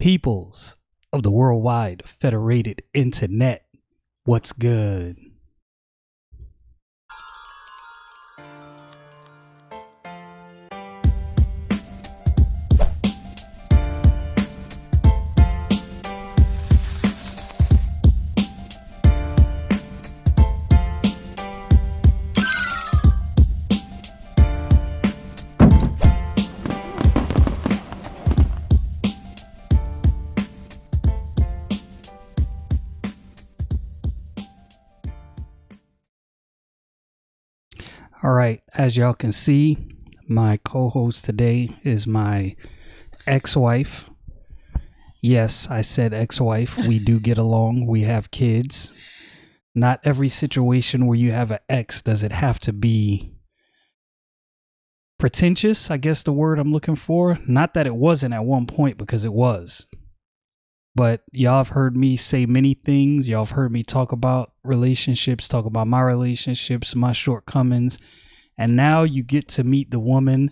Peoples of the worldwide federated internet, what's good? All right, as y'all can see, my co-host today is my ex-wife. Yes, I said ex-wife. We do get along. We have kids. Not every situation where you have an ex does it have to be pretentious, I guess the word I'm looking for. Not that it wasn't at one point, because it was. But y'all have heard me say many things. Y'all have heard me talk about relationships, talk about my relationships, my shortcomings. And now you get to meet the woman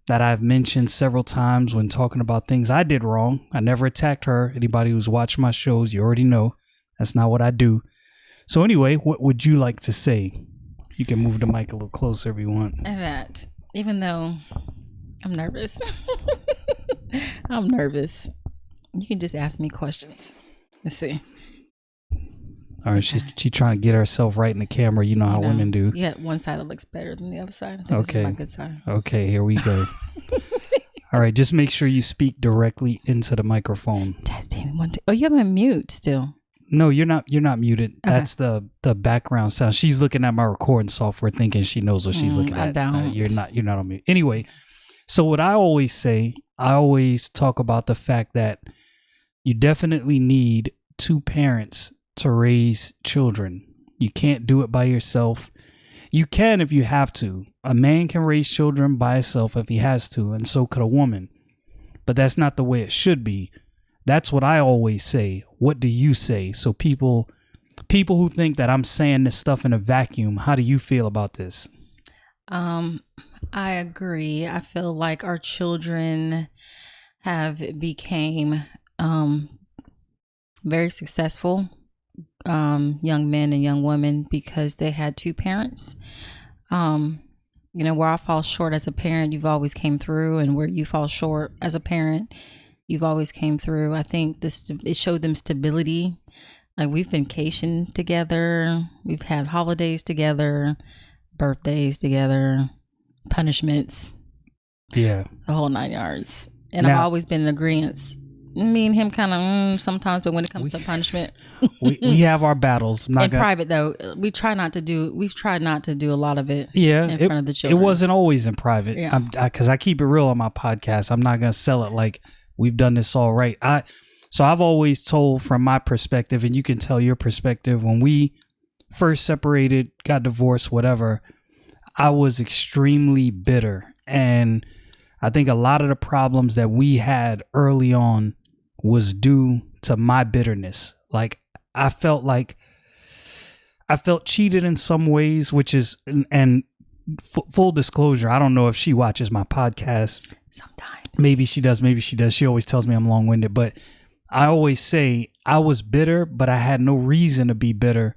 that I've mentioned several times when talking about things I did wrong. I never attacked her. Anybody who's watched my shows, you already know that's not what I do. So anyway, what would you like to say? You can move the mic a little closer if you want. That, even though I'm nervous, I'm nervous. You can just ask me questions. Let's see. All right, she trying to get herself right in the camera. You know how women do. Yeah, one side that looks better than the other side. Okay. This is my good side. Okay, here we go. All right, just make sure you speak directly into the microphone. Testing 1 2. Oh, you have me mute still. No, you're not muted. Okay. That's the background sound. She's looking at my recording software thinking she knows what she's looking at. I don't. You're not on mute. Anyway, so what I always say, I always talk about the fact that you definitely need two parents to raise children. You can't do it by yourself. You can if you have to. A man can raise children by himself if he has to, and so could a woman. But that's not the way it should be. That's what I always say. What do you say? So people who think that I'm saying this stuff in a vacuum, how do you feel about this? I agree. I feel like our children have became very successful young men and young women because they had two parents. Where I fall short as a parent, you've always came through, and where you fall short as a parent, you've always came through. I think it showed them stability. Like, we've vacationed together, we've had holidays together, birthdays together, punishments, the whole 9 yards. And I've always been in agreement. Me and him kind of sometimes, but when it comes to punishment, we have our battles. Private though, we've tried not to do a lot of it. In front of the children. It wasn't always in private. Yeah. Because I keep it real on my podcast. I'm not gonna sell it like we've done this all right. So I've always told from my perspective, and you can tell your perspective. When we first separated, got divorced, whatever, I was extremely bitter, and I think a lot of the problems that we had early on was due to my bitterness. Like, I felt cheated in some ways, which is, and full disclosure, I don't know if she watches my podcast. Sometimes. Maybe she does, maybe she does. She always tells me I'm long-winded, but I always say I was bitter, but I had no reason to be bitter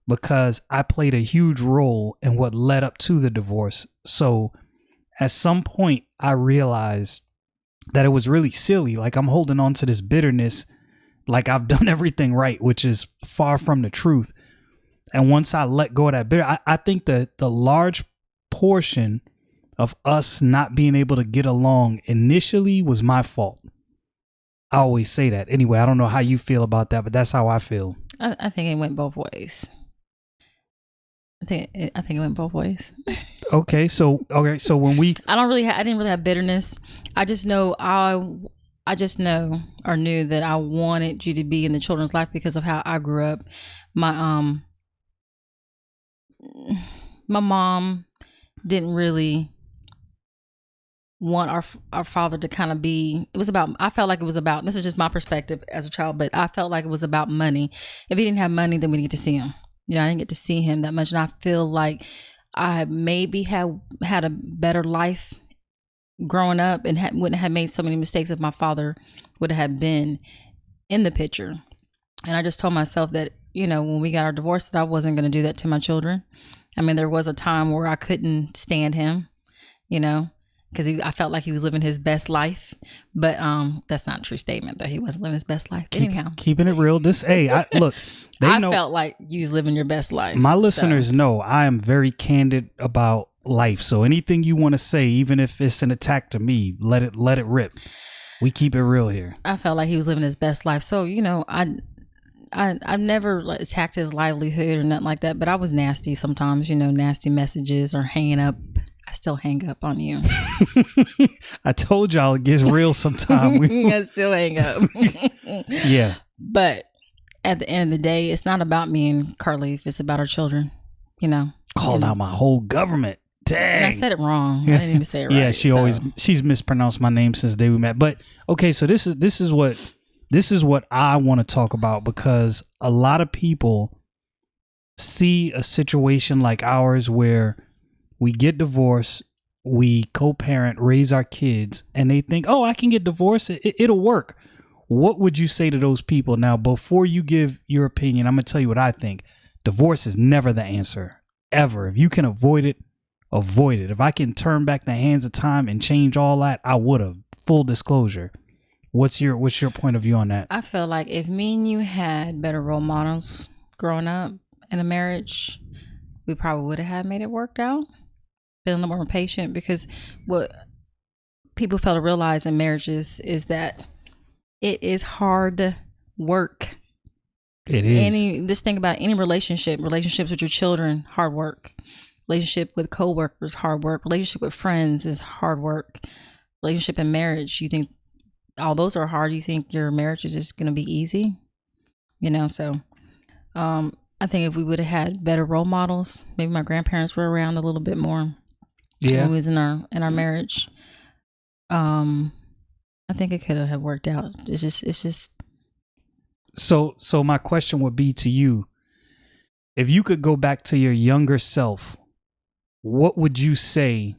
because I played a huge role in what led up to the divorce. So at some point, I realized that it was really silly. Like, I'm holding on to this bitterness like I've done everything right, which is far from the truth. And once I let go of that bitter, I think that the large portion of us not being able to get along initially was my fault. I always say that. Anyway, I don't know how you feel about that, but that's how I feel. I think it went both ways. I think it went both ways. Okay, so when we, I didn't really have bitterness. I just know or knew that I wanted you to be in the children's life because of how I grew up. My mom didn't really want our father to kind of be. I felt like it was about. This is just my perspective as a child, but I felt like it was about money. If he didn't have money, then we didn't get to see him. I didn't get to see him that much, and I feel like I maybe had a better life growing up and wouldn't have made so many mistakes if my father would have been in the picture. And I just told myself that, when we got our divorce, that I wasn't going to do that to my children. I mean, there was a time where I couldn't stand him, because I felt like he was living his best life. But that's not a true statement, though. He wasn't living his best life. Anyhow. Keeping it real. Look, I felt like you was living your best life. My listeners know I am very candid about life. So anything you want to say, even if it's an attack to me, let it rip. We keep it real here. I felt like he was living his best life. So, I've never attacked his livelihood or nothing like that, but I was nasty sometimes, nasty messages or hanging up. I still hang up on you. I told y'all it gets real sometime. I still hang up. Yeah. But at the end of the day, it's not about me and Carleaf. It's about our children, Called out my whole government. Dang. And I said it wrong. I didn't even say it right. Yeah, she's mispronounced my name since the day we met. But okay, so this is what I want to talk about, because a lot of people see a situation like ours where we get divorced, we co-parent, raise our kids, and they think, oh, I can get divorced. It'll work. What would you say to those people? Now, before you give your opinion, I'm going to tell you what I think. Divorce is never the answer, ever. If you can avoid it, avoid it. If I can turn back the hands of time and change all that, I would have. Full disclosure. What's your point of view on that? I feel like if me and you had better role models growing up in a marriage, we probably would have made it worked out. Been a little more patient, because what people fail to realize in marriages is that it is hard work. It is. Just think about any relationships with your children, hard work. Relationship with coworkers, hard work. Relationship with friends is hard work. Relationship in marriage, you think all those are hard? You think your marriage is just going to be easy? So I think if we would have had better role models, maybe my grandparents were around a little bit more. Yeah, when we was in our marriage. I think it could have worked out. It's just. So my question would be to you: if you could go back to your younger self, what would you say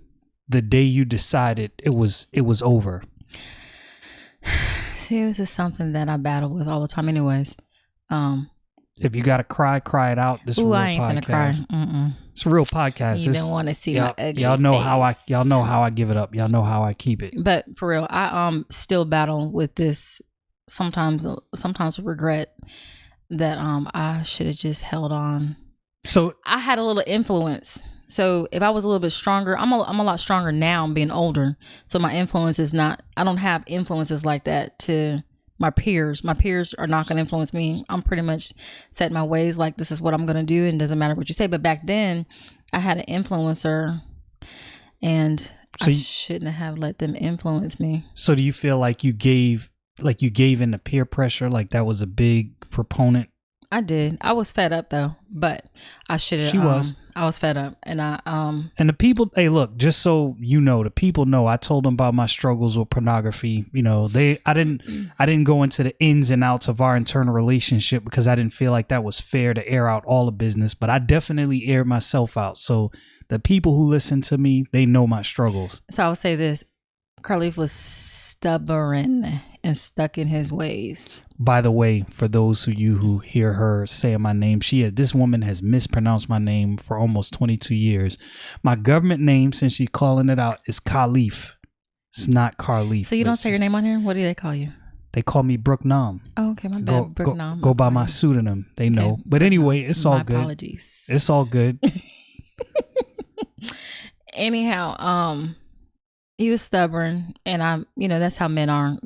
the day you decided it was over? See, this is something that I battle with all the time, anyways. If you gotta cry it out. This real I ain't podcast. Finna cry. It's a real podcast. You don't want to see my ugly y'all know face. Y'all know how I give it up. Y'all know how I keep it. But for real, I still battle with this. Sometimes regret that I should have just held on. So I had a little influence. So if I was a little bit stronger, I'm a lot stronger now. I'm being older, so my influence is not. I don't have influences like that to my peers. My peers are not going to influence me. I'm pretty much set my ways. Like, this is what I'm going to do, and it doesn't matter what you say. But back then, I had an influencer, and I shouldn't have let them influence me. So do you feel like you gave in the peer pressure? Like that was a big proponent? I did. I was fed up though, but I should have. I was fed up, and And the people. Hey, look. Just so you know, the people know. I told them about my struggles with pornography. I didn't go into the ins and outs of our internal relationship because I didn't feel like that was fair to air out all the business. But I definitely aired myself out. So the people who listen to me, they know my struggles. So I would say this: Carleaf was stubborn and stuck in his ways. By the way, for those of you who hear her saying my name, this woman has mispronounced my name for almost 22 years. My government name, since she's calling it out, is Khalif. It's not Carleaf. So you don't say your name on here? What do they call you? They call me Brook Nam. Oh, okay, my bad. Brook Nam. Go by my pseudonym. They know. But anyway, it's all good. Apologies. It's all good. Anyhow, he was stubborn, and that's how men are.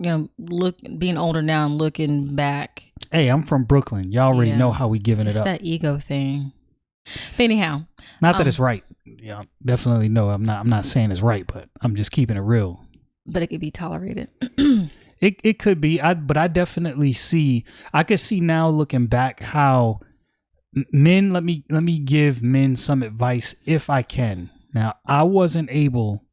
Being older now and looking back. Hey, I'm from Brooklyn. Y'all already know how we giving it up. It's that ego thing. But anyhow, not that it's right. Yeah, definitely no. I'm not saying it's right, but I'm just keeping it real. But it could be tolerated. It could be. But I definitely see. I could see now looking back how men. Let me give men some advice if I can. Now, I wasn't able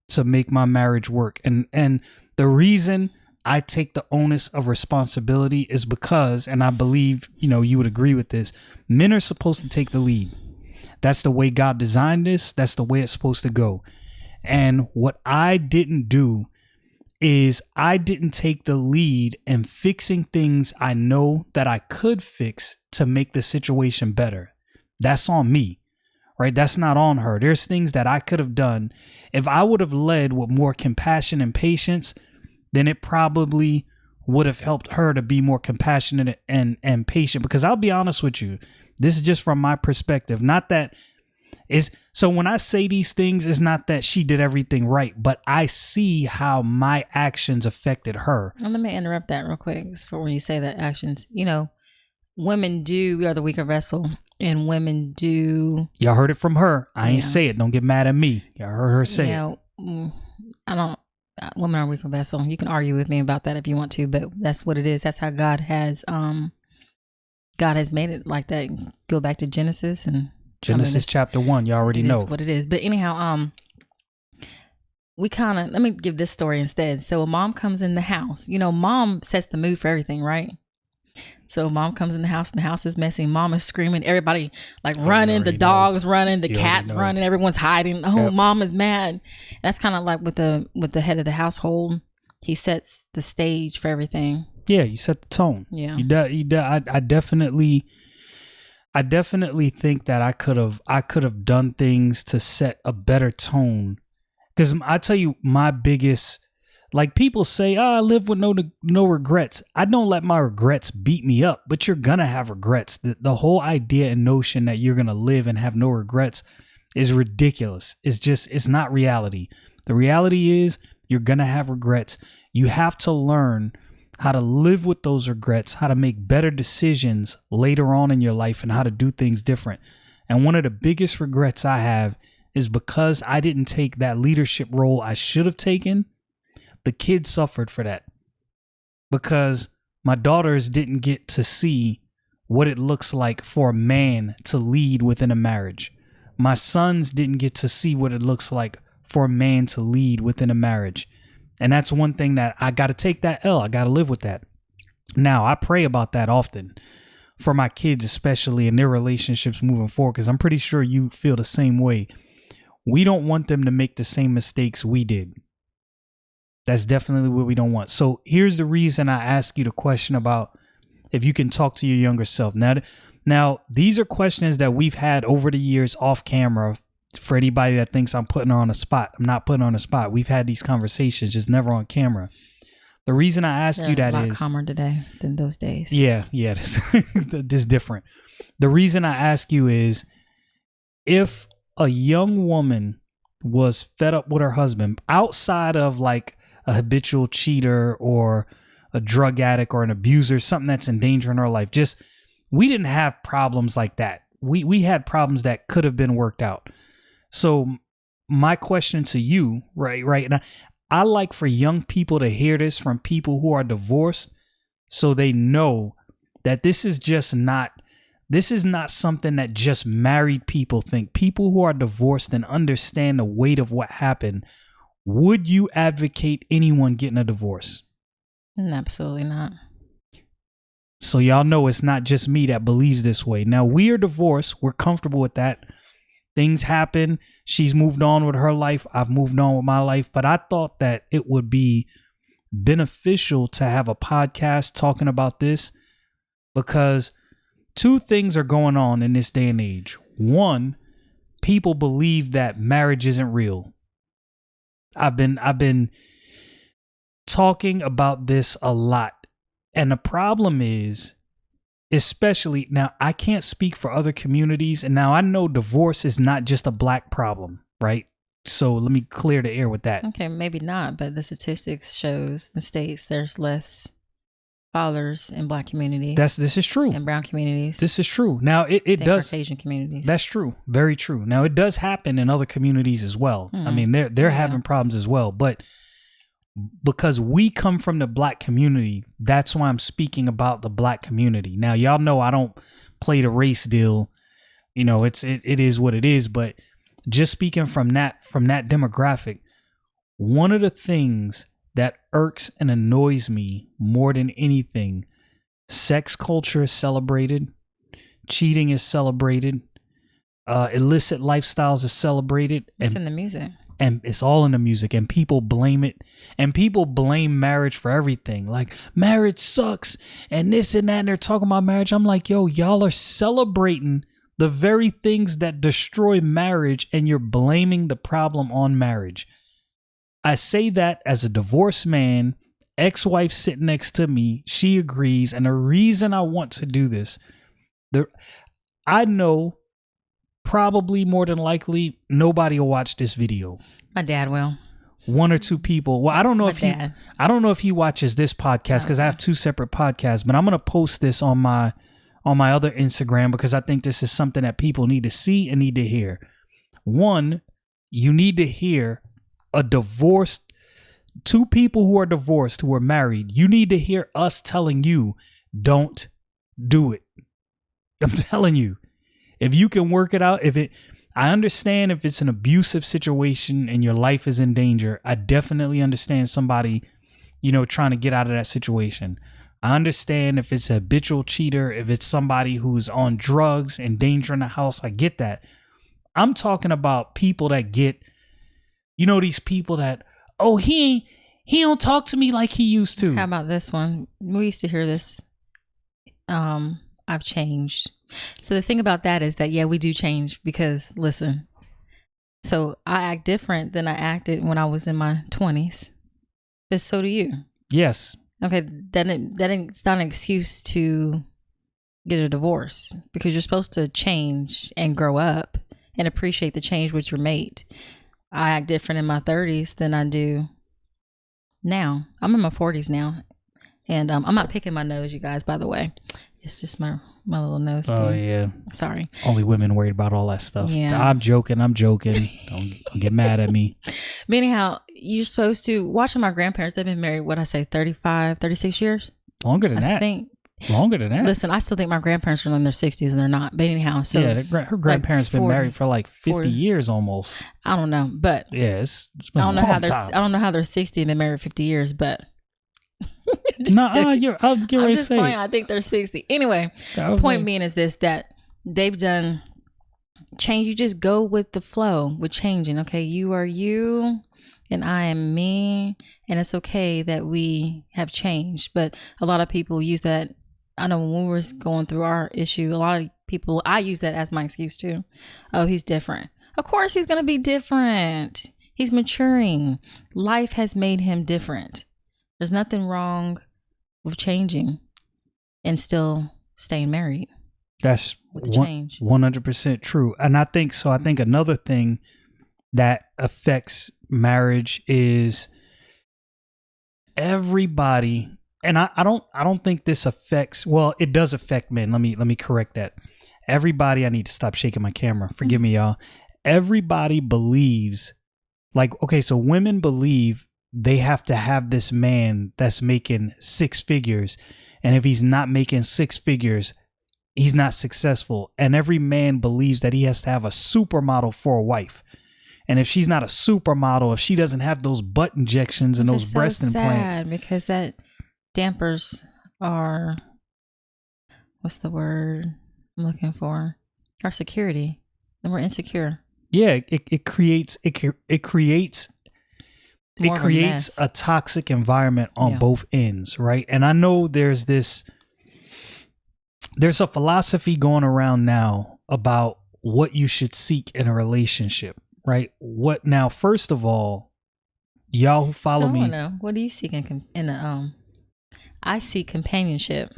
to make my marriage work. And the reason I take the onus of responsibility is because, and I believe, you would agree with this, men are supposed to take the lead. That's the way God designed this. That's the way it's supposed to go. And what I didn't do is I didn't take the lead in fixing things I know that I could fix to make the situation better. That's on me, right? That's not on her. There's things that I could have done. If I would have led with more compassion and patience, then it probably would have helped her to be more compassionate and patient. Because I'll be honest with you, this is just from my perspective. Not that is so when I say these things, it's not that she did everything right, but I see how my actions affected her. And let me interrupt that real quick for when you say that actions. You know, women do, we are the weaker vessel, and women do. Y'all heard it from her. I ain't say it. Don't get mad at me. Y'all heard her say it. I don't. Women are weaker vessel. You can argue with me about that if you want to, but that's what it is. That's how God has made it like that. Go back to Genesis and. Genesis chapter 1, you already know what it is. But anyhow, we kind of, let me give this story instead. So a mom comes in the house, you know, mom sets the mood for everything, right? So mom comes in the house and the house is messy. Mom is screaming, everybody like running, the dog's running, the cat's running, everyone's hiding. Oh, mom is mad. That's kind of like with the head of the household. He sets the stage for everything. Yeah, you set the tone. Yeah. I definitely think that I could have done things to set a better tone. Because I tell you, my biggest, like people say, I live with no regrets. I don't let my regrets beat me up, but you're going to have regrets. The whole idea and notion that you're going to live and have no regrets is ridiculous. It's not reality. The reality is you're going to have regrets. You have to learn how to live with those regrets, how to make better decisions later on in your life, and how to do things different. And one of the biggest regrets I have is because I didn't take that leadership role I should have taken. The kids suffered for that because my daughters didn't get to see what it looks like for a man to lead within a marriage. My sons didn't get to see what it looks like for a man to lead within a marriage. And that's one thing that I got to take that L. I got to live with that. Now, I pray about that often for my kids, especially in their relationships moving forward, because I'm pretty sure you feel the same way. We don't want them to make the same mistakes we did. That's definitely what we don't want. So here's the reason I ask you the question about if you can talk to your younger self. Now, these are questions that we've had over the years off camera. For anybody that thinks I'm putting her on a spot, I'm not putting her on a spot. We've had these conversations, just never on camera. The reason I ask you that is a lot calmer today than those days. Yeah, this is different. The reason I ask you is if a young woman was fed up with her husband outside of like a habitual cheater or a drug addict or an abuser, something that's endangering her life. Just, we didn't have problems like that. We had problems that could have been worked out. So my question to you, right. And I like for young people to hear this from people who are divorced so they know that this is not something that just married people think. People who are divorced and understand the weight of what happened. Would you advocate anyone getting a divorce? Absolutely not. So y'all know it's not just me that believes this way. Now, we are divorced. We're comfortable with that. Things happen. She's moved on with her life. I've moved on with my life. But I thought that it would be beneficial to have a podcast talking about this because two things are going on in this day and age. One, people believe that marriage isn't real. I've been talking about this a lot. And the problem is, especially now, I can't speak for other communities. And now I know divorce is not just a black problem, right? So let me clear the air with that. Okay, maybe not, but the statistics shows and states there's less fathers in black communities. This is true. In brown communities. This is true. Now it does. Caucasian communities. That's true. Very true. Now it does happen in other communities as well. I mean, they're having problems as well, but because we come from the black community, that's why I'm speaking about the black community. Now, y'all know I don't play the race deal. You know, it is what it is. But just speaking from that demographic, one of the things that irks and annoys me more than anything, sex culture is celebrated, cheating is celebrated, illicit lifestyles is celebrated. It's in the music. And it's all in the music, and people blame it, and people blame marriage for everything. Like, marriage sucks and this and that, and they're talking about marriage. I'm like, yo, y'all are celebrating the very things that destroy marriage, and you're blaming the problem on marriage. I say that as a divorced man, ex-wife sitting next to me, she agrees. And the reason I want to do this, I know probably more than likely nobody will watch this video. My dad will. One or two people. Well, I don't know if he watches this podcast, because I have two separate podcasts, but I'm going to post this on my other Instagram, because I think this is something that people need to see and need to hear. One, you need to hear two people who are divorced, who are married. You need to hear us telling you, don't do it. I'm telling you, if you can work it out, I understand if it's an abusive situation and your life is in danger. I definitely understand somebody, trying to get out of that situation. I understand if it's a habitual cheater, if it's somebody who's on drugs and danger in the house. I get that. I'm talking about people that get, these people that, oh, he don't talk to me like he used to. How about this one? We used to hear this. I've changed. So the thing about that is that, yeah, we do change, because listen, so I act different than I acted when I was in my 20s. But so do you. Yes. Okay. It's not an excuse to get a divorce, because you're supposed to change and grow up and appreciate the change with your mate. I act different in my 30s than I do now. I'm in my 40s now. And I'm not picking my nose, you guys, by the way. It's just my little nose thing. Oh, yeah. Sorry. Only women worried about all that stuff. Yeah. I'm joking. Don't get mad at me. But anyhow, you're supposed to, watching my grandparents, they've been married, 35, 36 years? Longer than that. Longer than that. Listen, I still think my grandparents are in their 60s and they're not. But anyhow, so. Yeah, her grandparents been married for like 50 years almost. I don't know, but. Yeah, it's been I a long time. I don't know how they're 60 and been married 50 years, but. I was getting ready to say. I think they're 60. Anyway, point being is this, that they've done change. You just go with the flow with changing. Okay, you are you and I am me, and it's okay that we have changed. But a lot of people use that. I know when we were going through our issue, a lot of people, I use that as my excuse too. Oh, he's different. Of course he's going to be different. He's maturing. Life has made him different. There's nothing wrong with changing and still staying married. That's 100% true. And I think another thing that affects marriage is everybody, and I don't think this affects, well, it does affect men. Let me correct that. Everybody, I need to stop shaking my camera. Forgive me, y'all. Everybody believes, like, okay, so women believe they have to have this man that's making six figures. And if he's not making six figures, he's not successful. And every man believes that he has to have a supermodel for a wife. And if she's not a supermodel, if she doesn't have those butt injections and those breast implants. Because that dampers our, what's the word I'm looking for? Our security. And we're insecure. Yeah, it creates a toxic environment on both ends, right? And I know there's a philosophy going around now about what you should seek in a relationship, right? What now? First of all, y'all who follow me, what do you seek in a I seek companionship.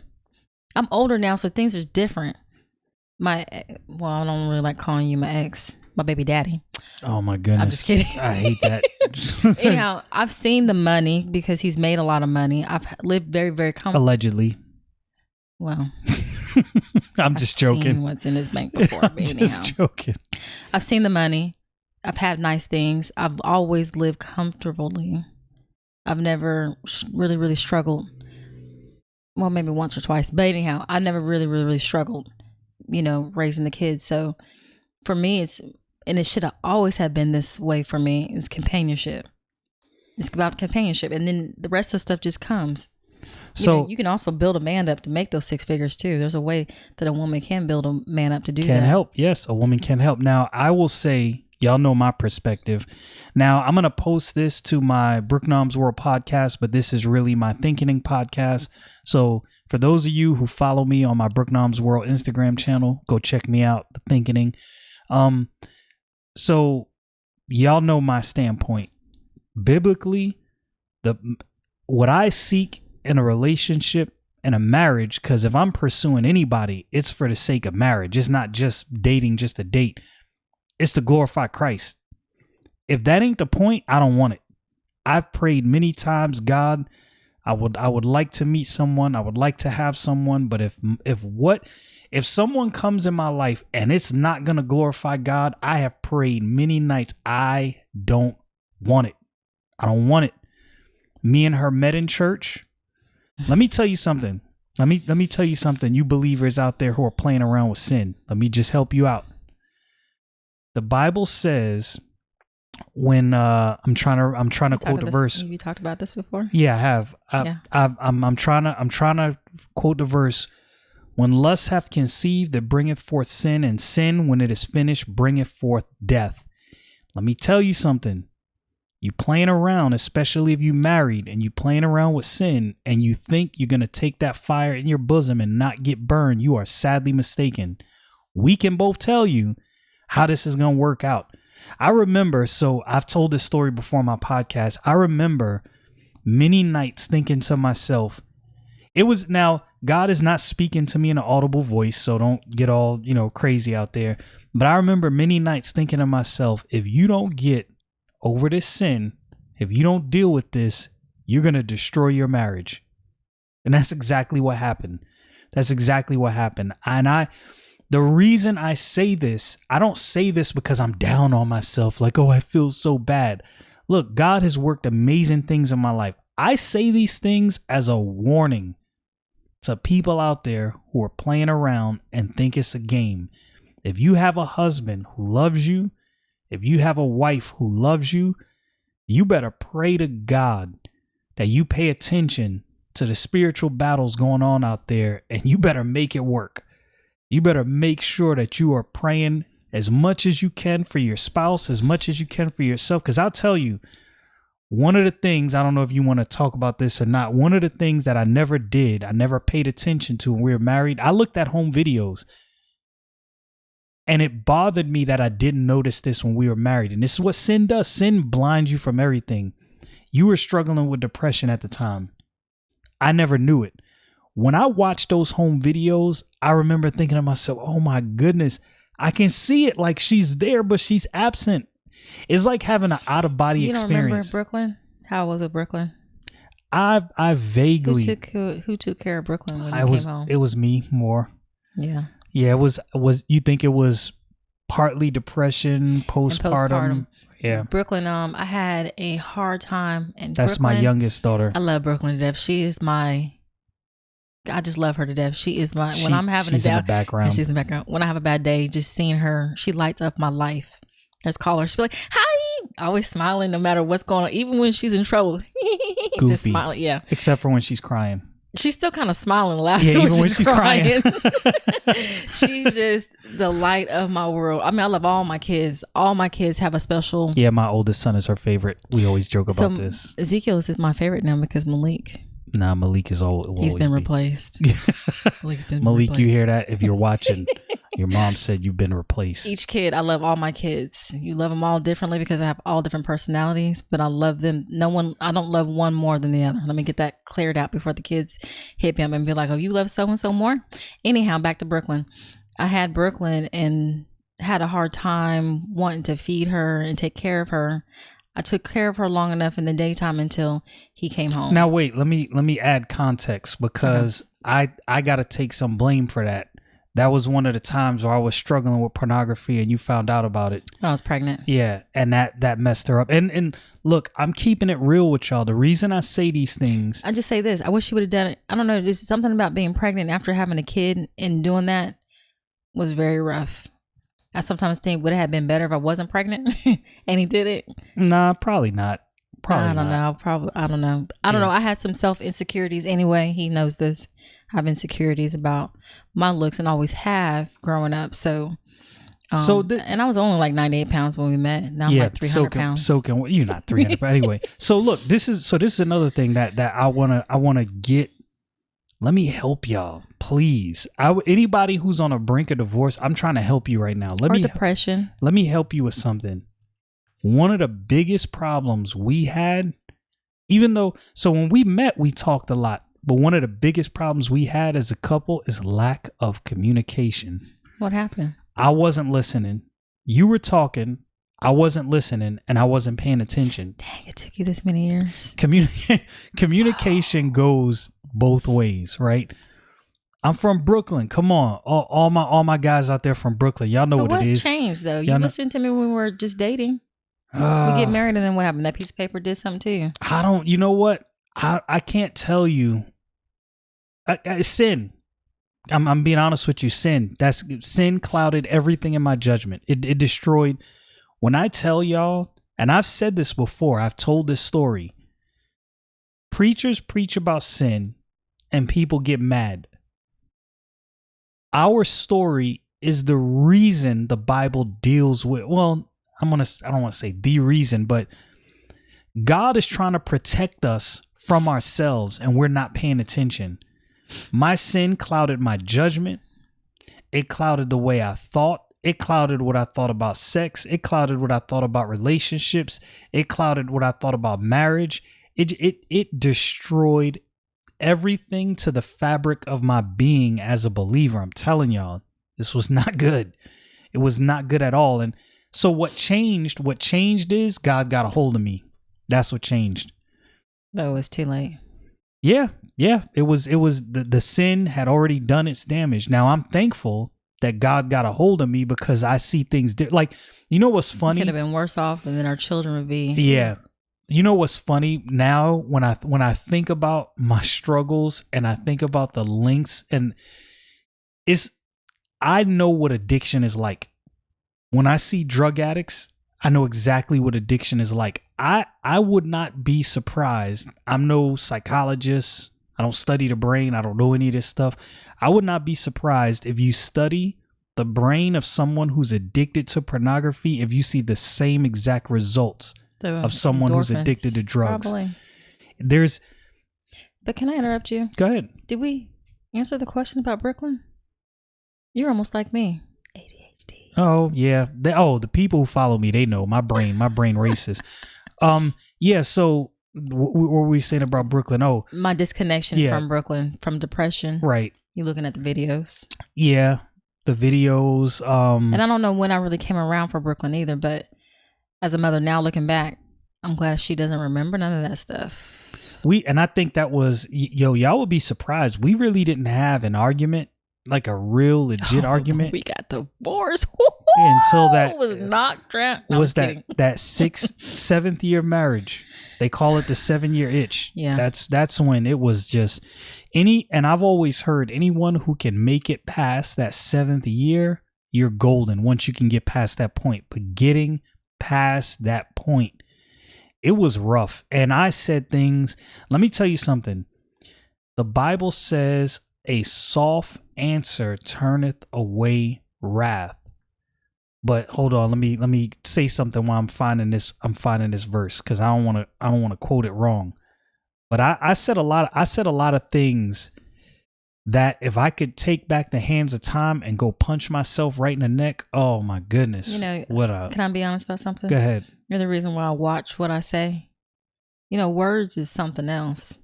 I'm older now, so things are different. I don't really like calling you my ex, my baby daddy. Oh my goodness. I'm just kidding. I hate that. Anyhow, I've seen the money because he's made a lot of money. I've lived very, very comfortable. Allegedly. Well, I'm just joking. Seen what's in his bank before? I'm just joking. I've seen the money. I've had nice things. I've always lived comfortably. I've never really, really struggled. Well, maybe once or twice, but anyhow, I never really, really, really struggled, raising the kids. So for me, and it should have always have been this way for me, is companionship. It's about companionship. And then the rest of the stuff just comes. So you can also build a man up to make those six figures too. There's a way that a woman can build a man up to do that. Can help. Yes, a woman can help. Now, I will say Y'all know my perspective. Now, I'm going to post this to my Brooknom's World podcast, but this is really my Thinking podcast. So for those of you who follow me on my Brooknom's World Instagram channel, go check me out, the Thinking. So y'all know my standpoint. Biblically, what I seek in a relationship and a marriage, because if I'm pursuing anybody, it's for the sake of marriage. It's not just dating just to date. It's to glorify Christ. If that ain't the point, I don't want it. I've prayed many times, God, I would like to meet someone. I would like to have someone. But if someone comes in my life and it's not going to glorify God, I have prayed many nights. I don't want it. I don't want it. Me and her met in church. Let me tell you something. Let me tell you something. You believers out there who are playing around with sin. Let me just help you out. The Bible says, when I'm trying to quote the verse. Have you talked about this before? Yeah, I have. Yeah. I'm trying to quote the verse. When lust hath conceived, it bringeth forth sin, and sin, when it is finished, bringeth forth death. Let me tell you something. You playing around, especially if you married and you playing around with sin, and you think you're gonna take that fire in your bosom and not get burned, you are sadly mistaken. We can both tell you how this is going to work out. I remember, so I've told this story before on my podcast. I remember many nights thinking to myself, now God is not speaking to me in an audible voice, so don't get all, crazy out there. But I remember many nights thinking to myself, if you don't get over this sin, if you don't deal with this, you're going to destroy your marriage. And that's exactly what happened. And the reason I say this, I don't say this because I'm down on myself, like, oh, I feel so bad. Look, God has worked amazing things in my life. I say these things as a warning to people out there who are playing around and think it's a game. If you have a husband who loves you, if you have a wife who loves you, you better pray to God that you pay attention to the spiritual battles going on out there, and you better make it work. You better make sure that you are praying as much as you can for your spouse, as much as you can for yourself. Because I'll tell you, one of the things, I don't know if you want to talk about this or not, one of the things that I never paid attention to when we were married, I looked at home videos. And it bothered me that I didn't notice this when we were married. And this is what sin does. Sin blinds you from everything. You were struggling with depression at the time. I never knew it. When I watched those home videos, I remember thinking to myself, oh my goodness, I can see it, like she's there, but she's absent. It's like having an out-of-body experience. You don't remember Brooklyn? How was it, Brooklyn? I vaguely. Who took care of Brooklyn when you came home? It was me more. Yeah. Yeah, it was you think it was partly depression, postpartum? Yeah. Brooklyn, I had a hard time, and that's Brooklyn, my youngest daughter. I love Brooklyn to death. I just love her to death. She is when I'm having she's a down, in the background. she's in the background. When I have a bad day, just seeing her, she lights up my life. Just call her. She'll be like, "Hi!" Always smiling, no matter what's going on, even when she's in trouble. Goofy. Just smiling, yeah. Except for when she's crying. She's still kind of smiling, laughing. Yeah, even when she's crying. She's just the light of my world. I mean, I love all my kids. All my kids have a special. Yeah, my oldest son is her favorite. We always joke about this. Ezekiel is my favorite now because Malik. Nah, Malik is old. He's been replaced. Malik, you hear that? If you're watching, your mom said you've been replaced. Each kid, I love all my kids. You love them all differently because I have all different personalities, but I love them. I don't love one more than the other. Let me get that cleared out before the kids hit me up and be like, oh, you love so-and-so more? Anyhow, back to Brooklyn. I had Brooklyn and had a hard time wanting to feed her and take care of her. I took care of her long enough in the daytime until he came home. Now, wait, let me add context because I got to take some blame for that. That was one of the times where I was struggling with pornography and you found out about it. When I was pregnant. Yeah, and that messed her up. And look, I'm keeping it real with y'all. The reason I say these things. I just say this. I wish she would have done it. I don't know. There's something about being pregnant after having a kid and doing that was very rough. I sometimes think would it have been better if I wasn't pregnant and he did it? Nah, probably not. I don't know. I don't know. I had some self insecurities anyway. He knows this. I have insecurities about my looks and always have growing up. So And I was only like 98 pounds when we met. Now I'm like 300 pounds. So can you're not 300, but anyway. So look, this is another thing that I wanna get. Let me help y'all, please. Anybody who's on a brink of divorce, I'm trying to help you right now. Depression. Let me help you with something. One of the biggest problems we had, so when we met, we talked a lot, but one of the biggest problems we had as a couple is lack of communication. What happened? I wasn't listening. You were talking. I wasn't listening, and I wasn't paying attention. Dang, it took you this many years. Communication goes both ways, right? I'm from Brooklyn. Come on, all my guys out there from Brooklyn, y'all know what it is. What changed though? You listened to me when we were just dating. We get married, and then what happened? That piece of paper did something to you. I don't. You know what? I can't tell you. Sin. I'm being honest with you. Sin clouded everything in my judgment. It destroyed. When I tell y'all, and I've said this before, I've told this story. Preachers preach about sin and people get mad. Our story is the reason the Bible deals with, well, I don't want to say the reason, but God is trying to protect us from ourselves and we're not paying attention. My sin clouded my judgment. It clouded the way I thought. It clouded what I thought about sex. It clouded what I thought about relationships. It clouded what I thought about marriage. It destroyed everything to the fabric of my being as a believer. I'm telling y'all, this was not good. It was not good at all. And so what changed is God got a hold of me. That's what changed. But it was too late. Yeah. It was the sin had already done its damage. Now I'm thankful that God got a hold of me because I see things like, you know what's funny? Could have been worse off, and then our children would be. Yeah. You know what's funny now when I think about my struggles and I think about the links, and I know what addiction is like. When I see drug addicts, I know exactly what addiction is like. I would not be surprised. I'm no psychologist. I don't study the brain. I don't know any of this stuff. I would not be surprised if you study the brain of someone who's addicted to pornography, if you see the same exact results of someone who's addicted to drugs. Probably. But can I interrupt you? Go ahead. Did we answer the question about Brooklyn? You're almost like me. ADHD. Oh, yeah. The people who follow me, they know my brain races. Yeah, so what were we saying about Brooklyn? Oh, my disconnection from Brooklyn, from depression. Right. You looking at the videos. Yeah, the videos. And I don't know when I really came around for Brooklyn either, but as a mother now looking back, I'm glad she doesn't remember none of that stuff. And I think that was, y'all would be surprised. We really didn't have an argument, like a real legit argument. We got divorced until that was knocked out. No, was that 7th year marriage. They call it the 7-year itch. Yeah. That's when it was just and I've always heard anyone who can make it past that 7th year, you're golden once you can get past that point. But getting past that point, it was rough. And I said things. Let me tell you something. The Bible says a soft answer turneth away wrath. But hold on, let me say something while I'm finding this verse, because I don't want to quote it wrong. But I said a lot of things that if I could take back the hands of time and go punch myself right in the neck, oh my goodness. Can I be honest about something? Go ahead. You're the reason why I watch what I say. Words is something else.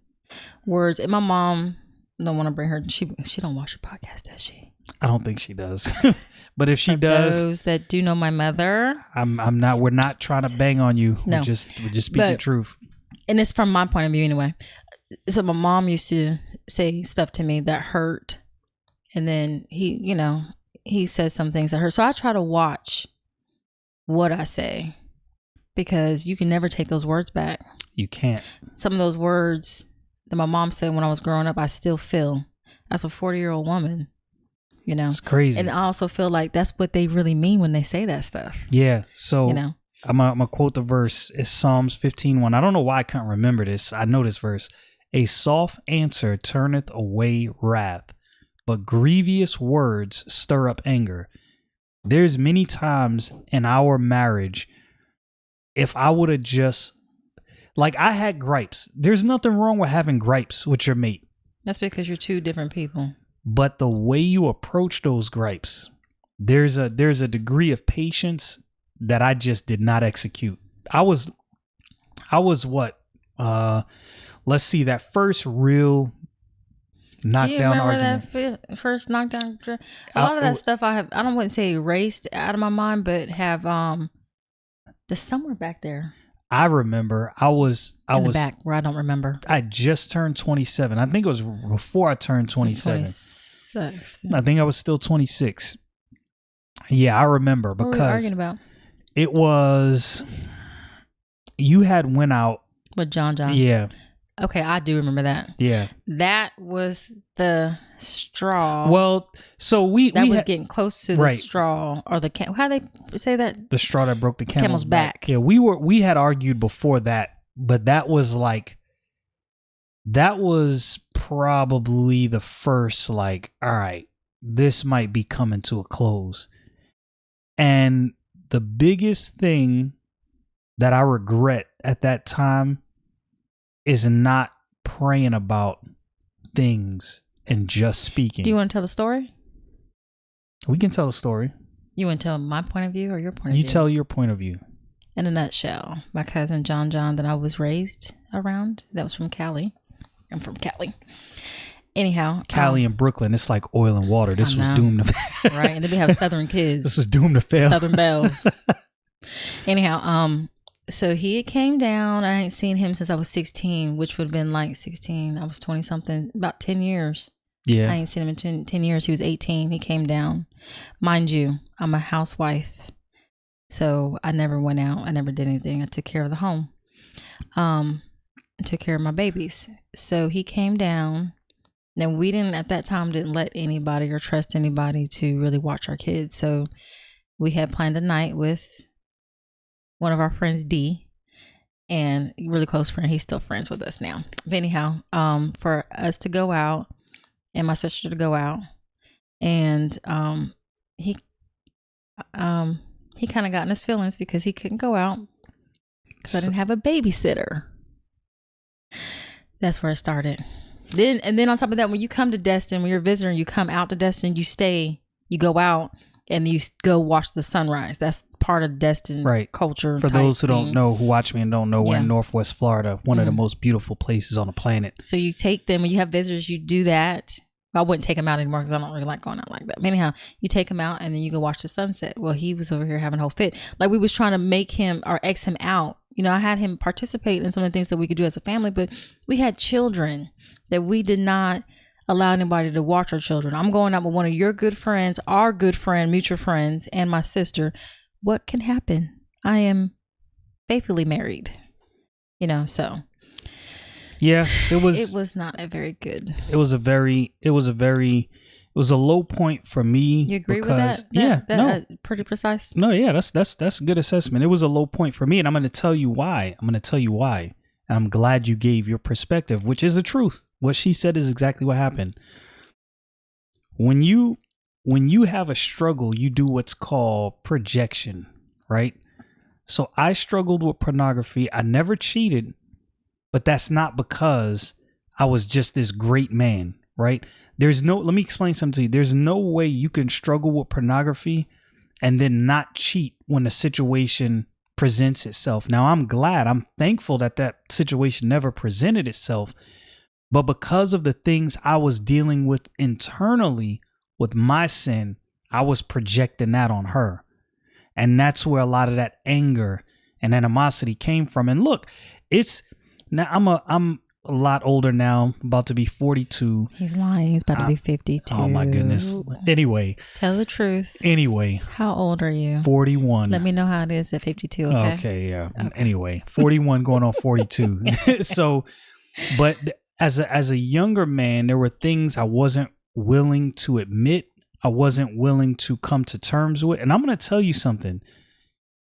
Words. And my mom, don't want to bring her. She don't watch the podcast, does she? I don't think she does. But if she For does, those that do know my mother, I'm not. We're not trying to bang on you. No. We're just speaking the truth. And it's from my point of view anyway. So my mom used to say stuff to me that hurt, and then he says some things that hurt. So I try to watch what I say, because you can never take those words back. You can't. Some of those words that my mom said when I was growing up, I still feel as a 40-year-old woman. It's crazy. And I also feel like that's what they really mean when they say that stuff. Yeah. So I'm gonna quote the verse. It's Psalms 15:1. I don't know why I can't remember this. I know this verse. A soft answer turneth away wrath, but grievous words stir up anger. There's many times in our marriage, if I would have just, like, I had gripes. There's nothing wrong with having gripes with your mate. That's because you're two different people. But the way you approach those gripes, there's a degree of patience that I just did not execute. I was what? Let's see, that first real knockdown argument. That first knockdown? A lot of that stuff I wouldn't say erased out of my mind, but have there's somewhere back there. I remember I was back where I don't remember. I just turned 27. I think it was before I turned 27. 26. I think I was still 26. Yeah, I remember because what were we arguing about? It was you had went out with John. Yeah. Okay, I do remember that. Yeah. That was the straw. Well, so we was getting close to the right. straw or the how they say that? The straw that broke the camel's back. Yeah, we had argued before that, but that was probably the first like, all right, this might be coming to a close. And the biggest thing that I regret at that time is not praying about things and just speaking. Do you want to tell the story? We can tell a story. You want to tell my point of view or your point of view? You tell your point of view. In a nutshell, my cousin John that I was raised around, that was from Cali. I'm from Cali. Anyhow. Cali and Brooklyn, it's like oil and water. This was doomed to fail. Right, and then we have Southern kids. This was doomed to fail. Southern belles. Anyhow, so he came down. I ain't seen him since I was 16, which would have been like 16. I was 20 something, about 10 years. Yeah. I ain't seen him in 10 years. He was 18. He came down. Mind you, I'm a housewife. So I never went out. I never did anything. I took care of the home. I took care of my babies. So he came down. Now we didn't let anybody or trust anybody to really watch our kids. So we had planned a night with one of our friends, D, and a really close friend. He's still friends with us now. But anyhow, for us to go out and my sister to go out, and he kind of got in his feelings because he couldn't go out because I didn't have a babysitter. That's where it started. Then on top of that, when you come to Destin, when you're a visitor, you come out to Destin, you stay, you go out, and you go watch the sunrise. That's part of Destin culture. For those who don't know, who watch me and don't know, we're in Northwest Florida, one of the most beautiful places on the planet. So you take them, when you have visitors, you do that. I wouldn't take them out anymore because I don't really like going out like that. But anyhow, you take them out and then you go watch the sunset. Well, he was over here having a whole fit. Like we was trying to make him or X him out. You know, I had him participate in some of the things that we could do as a family, but we had children that we did not allow anybody to watch our children. I'm going out with one of your good friends, our good friend, mutual friends, and my sister. What can happen? I am faithfully married, you know, so. Yeah, it was not a very good. It was a low point for me. You agree with that? Pretty precise. No, yeah, that's a good assessment. It was a low point for me, and I'm going to tell you why. And I'm glad you gave your perspective, which is the truth. What she said is exactly what happened. When you have a struggle, you do what's called projection, right? So I struggled with pornography. I never cheated, but that's not because I was just this great man, right? Let me explain something to you. There's no way you can struggle with pornography and then not cheat when a situation presents itself. Now, I'm thankful that situation never presented itself, but because of the things I was dealing with internally with my sin, I was projecting that on her. And that's where a lot of that anger and animosity came from. And look, I'm a lot older now, about to be 42. He's lying. He's about to be 52. Oh my goodness. Anyway. Tell the truth. Anyway. How old are you? 41. Let me know how it is at 52, okay? Okay, yeah. Okay. Anyway, 41 going on 42. So, but as a younger man, there were things I wasn't willing to admit. I wasn't willing to come to terms with. And I'm going to tell you something.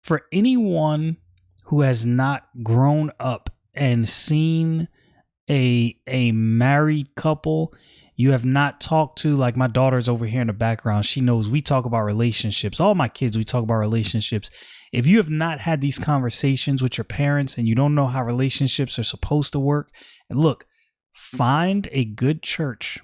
For anyone who has not grown up and seen a married couple, you have not talked to, like my daughter's over here in the background. She knows we talk about relationships. All my kids, we talk about relationships. If you have not had these conversations with your parents and you don't know how relationships are supposed to work, and look, find a good church.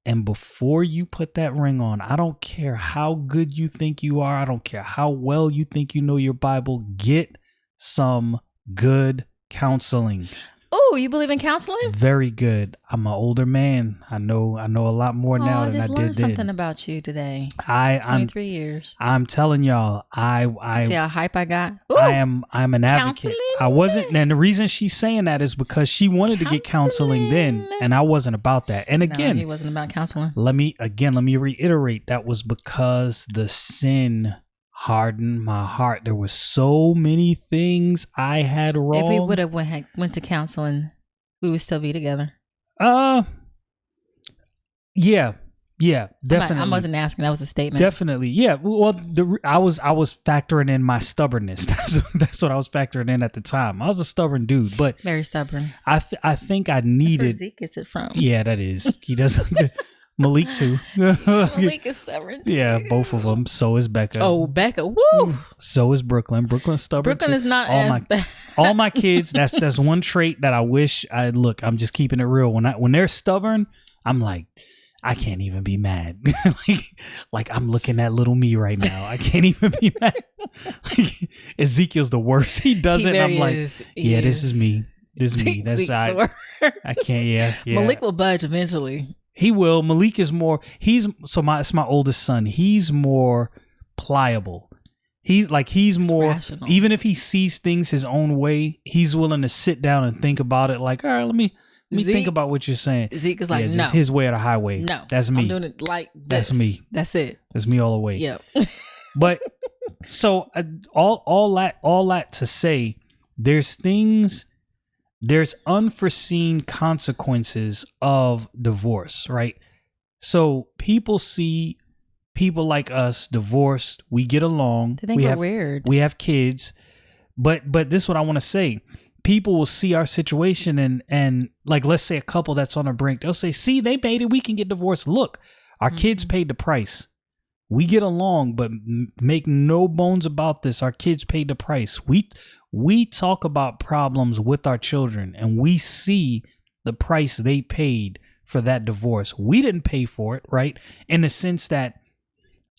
And before you put that ring on, I don't care how good you think you are. I don't care how well you think you know your Bible. Get some good counseling. Oh, you believe in counseling? Very good. I'm an older man. I know a lot more now than I did then. I just learned something about you today. I'm 23 years. I'm telling y'all, I see how hype I got. Ooh, I'm an advocate. counseling? I wasn't, and the reason she's saying that is because she wanted to get counseling then, and I wasn't about that. And again, no, he wasn't about counseling. Let me reiterate, that was because the sin hardened my heart. There were so many things I had wrong. If we would have went to counseling, we would still be together. Yeah, definitely. I wasn't asking. That was a statement. Definitely, yeah. Well, I was factoring in my stubbornness. That's what I was factoring in at the time. I was a stubborn dude, but very stubborn. I think I needed. That's where Zeke gets it from. Yeah, that is. He doesn't. Malik too. Malik is stubborn too. Yeah, both of them. So is Becca. Oh, Becca. Woo. So is Brooklyn. Brooklyn's stubborn. Brooklyn too. is not as bad. All my kids. That's one trait that I wish I look. I'm just keeping it real. When they're stubborn, I'm like, I can't even be mad. like I'm looking at little me right now. I can't even be mad. Like, Ezekiel's the worst. He does it. I'm like, yeah, this is me. This is me. That's Zeke's the worst. I can't. Yeah. Malik will budge eventually. He will. Malik is more. It's my oldest son. He's more pliable. He's more rational. Even if he sees things his own way, he's willing to sit down and think about it. Like, all right, let me think about what you're saying. Zeke is like, no, it's his way or the highway. No, that's me. I'm doing it like this. That's me. That's it. That's me all the way. Yep. But so all that to say, there's unforeseen consequences of divorce, right? So people see people like us divorced. We get along. They think we're weird. We have kids. But this is what I want to say. People will see our situation and like, let's say a couple that's on the brink. They'll say, see, they made it. We can get divorced. Look, our kids paid the price. We get along, but make no bones about this. Our kids paid the price. We talk about problems with our children and we see the price they paid for that divorce. We didn't pay for it, right? In the sense that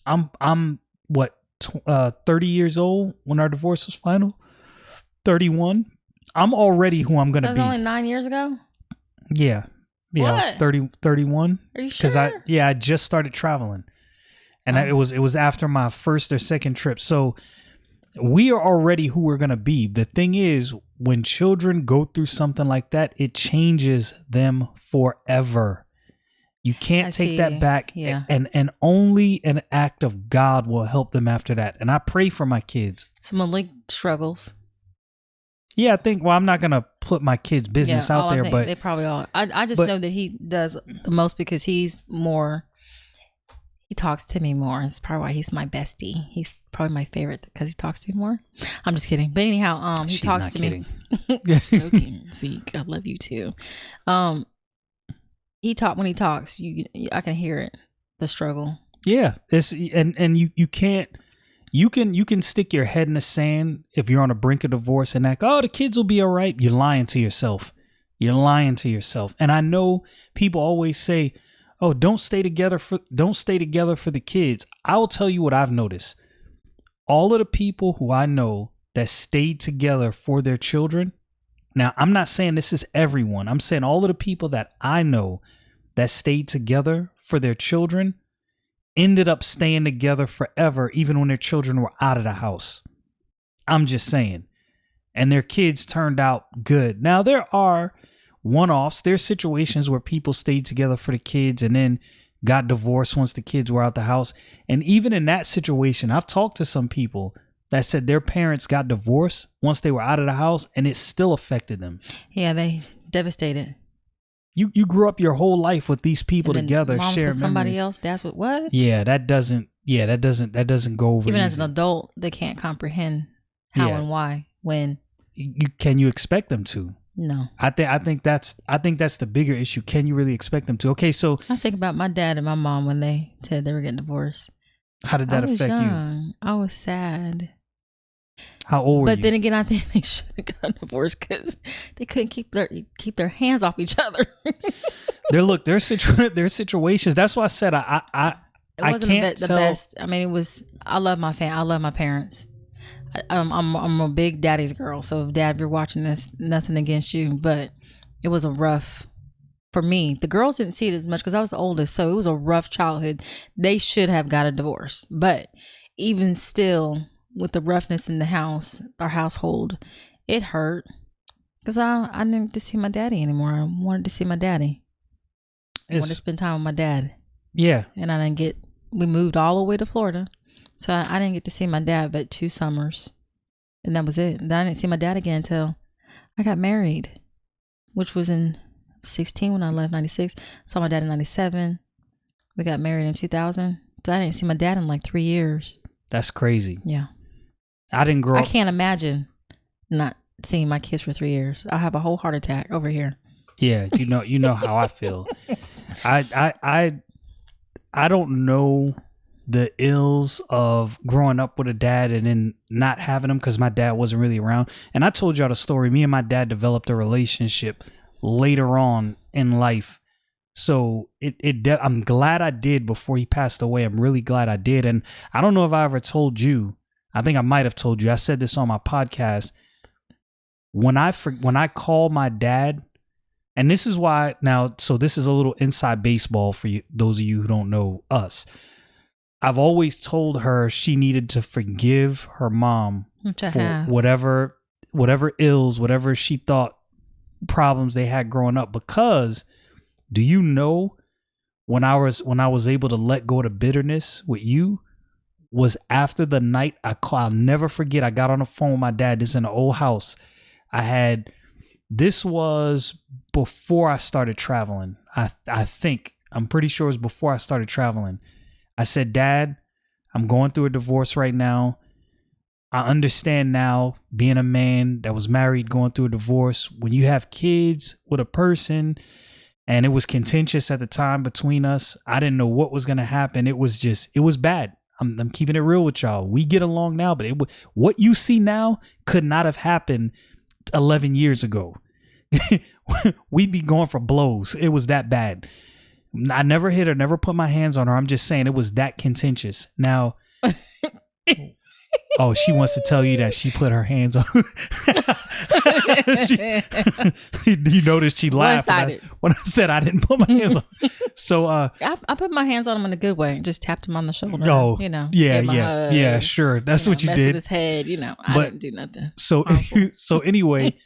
I'm 30 years old when our divorce was final. 31. I'm already who I'm going to be. That was only 9 years ago? Yeah. Yeah, what? I was 31. Are you sure? Because I just started traveling. And it was after my first or second trip. So we are already who we're going to be. The thing is, when children go through something like that, it changes them forever. You can't take that back. Yeah. And only an act of God will help them after that. And I pray for my kids. So Malik struggles. Yeah, I think, I'm not going to put my kids' business out there, but they probably are. I just know that he does the most because he talks to me more. It's probably why he's my bestie. He's probably my favorite because he talks to me more. I'm just kidding. But anyhow, he talks to me. Joking, Zeke. I love you too. When he talks, I can hear it, the struggle. Yeah, it's and you can't. You can stick your head in the sand if you're on the brink of divorce and act, oh, the kids will be all right. You're lying to yourself. And I know people always say, oh, don't stay together for the kids. I will tell you what I've noticed. All of the people who I know that stayed together for their children. Now, I'm not saying this is everyone. I'm saying all of the people that I know that stayed together for their children ended up staying together forever, even when their children were out of the house. I'm just saying. And their kids turned out good. Now, there are one-offs. There's situations where people stayed together for the kids and then got divorced once the kids were out the house. And even in that situation, I've talked to some people that said their parents got divorced once they were out of the house and it still affected them. Yeah, they devastated. You grew up your whole life with these people together, sharing with somebody memories. else. That's what? Yeah, that doesn't go over. Even easy. as an adult, they can't comprehend how and why when. Can you expect them to? No. I think that's the bigger issue. Can you really expect them to? Okay, so I think about my dad and my mom when they said they were getting divorced. how did I that was affect you? young. I was sad. How old were But you? then again, I think they should have gotten divorced because they couldn't keep their hands off each other. There's situations. That's why I said It wasn't can't the tell. best. I mean, it was. I love my I love my parents. I'm a big daddy's girl. So, Dad, if you're watching this, nothing against you, but it was a rough for me. The girls didn't see it as much because I was the oldest, so it was a rough childhood. They should have got a divorce, but even still, with the roughness in the house, our household, it hurt because I didn't get to see my daddy anymore. I wanted to see my daddy. I wanted to spend time with my dad. Yeah, And I didn't get. We moved all the way to Florida. So I didn't get to see my dad but 2 summers. And that was it. And then I didn't see my dad again until I got married, which was in 16 when I left, 96. Saw my dad in 97. We got married in 2000. So I didn't see my dad in like 3 years. that's crazy. Yeah. I didn't grow I up. can't imagine not seeing my kids for 3 years. I'll have a whole heart attack over here. Yeah, you know how I feel. I don't know the ills of growing up with a dad and then not having him because my dad wasn't really around. And I told y'all the story. Me and my dad developed a relationship later on in life. So I'm glad I did before he passed away. I'm really glad I did. And I don't know if I ever told you. I think I might have told you. I said this on my podcast. When I call my dad, and this is why now, so this is a little inside baseball for you, those of you who don't know us. I've always told her she needed to forgive her mom for whatever ills, whatever she thought problems they had growing up. Because do you know when I was able to let go of the bitterness with you was after the night I'll never forget. I got on the phone with my dad. This is in an old house. This was before I started traveling. I'm pretty sure it was before I started traveling. I said, Dad, I'm going through a divorce right now. I understand now, being a man that was married, going through a divorce, when you have kids with a person, and it was contentious at the time between us. I didn't know what was going to happen. It was bad. I'm keeping it real with y'all. We get along now, but what you see now could not have happened 11 years ago. We'd be going for blows. It was that bad. I never hit her, never put my hands on her. I'm just saying it was that contentious. Now, oh, she wants to tell you that she put her hands on. You noticed she laughed when I said I didn't put my hands on. So I put my hands on him in a good way. Just tapped him on the shoulder. Oh, yeah, sure. That's what you did. With his head, I didn't do nothing. So anyway,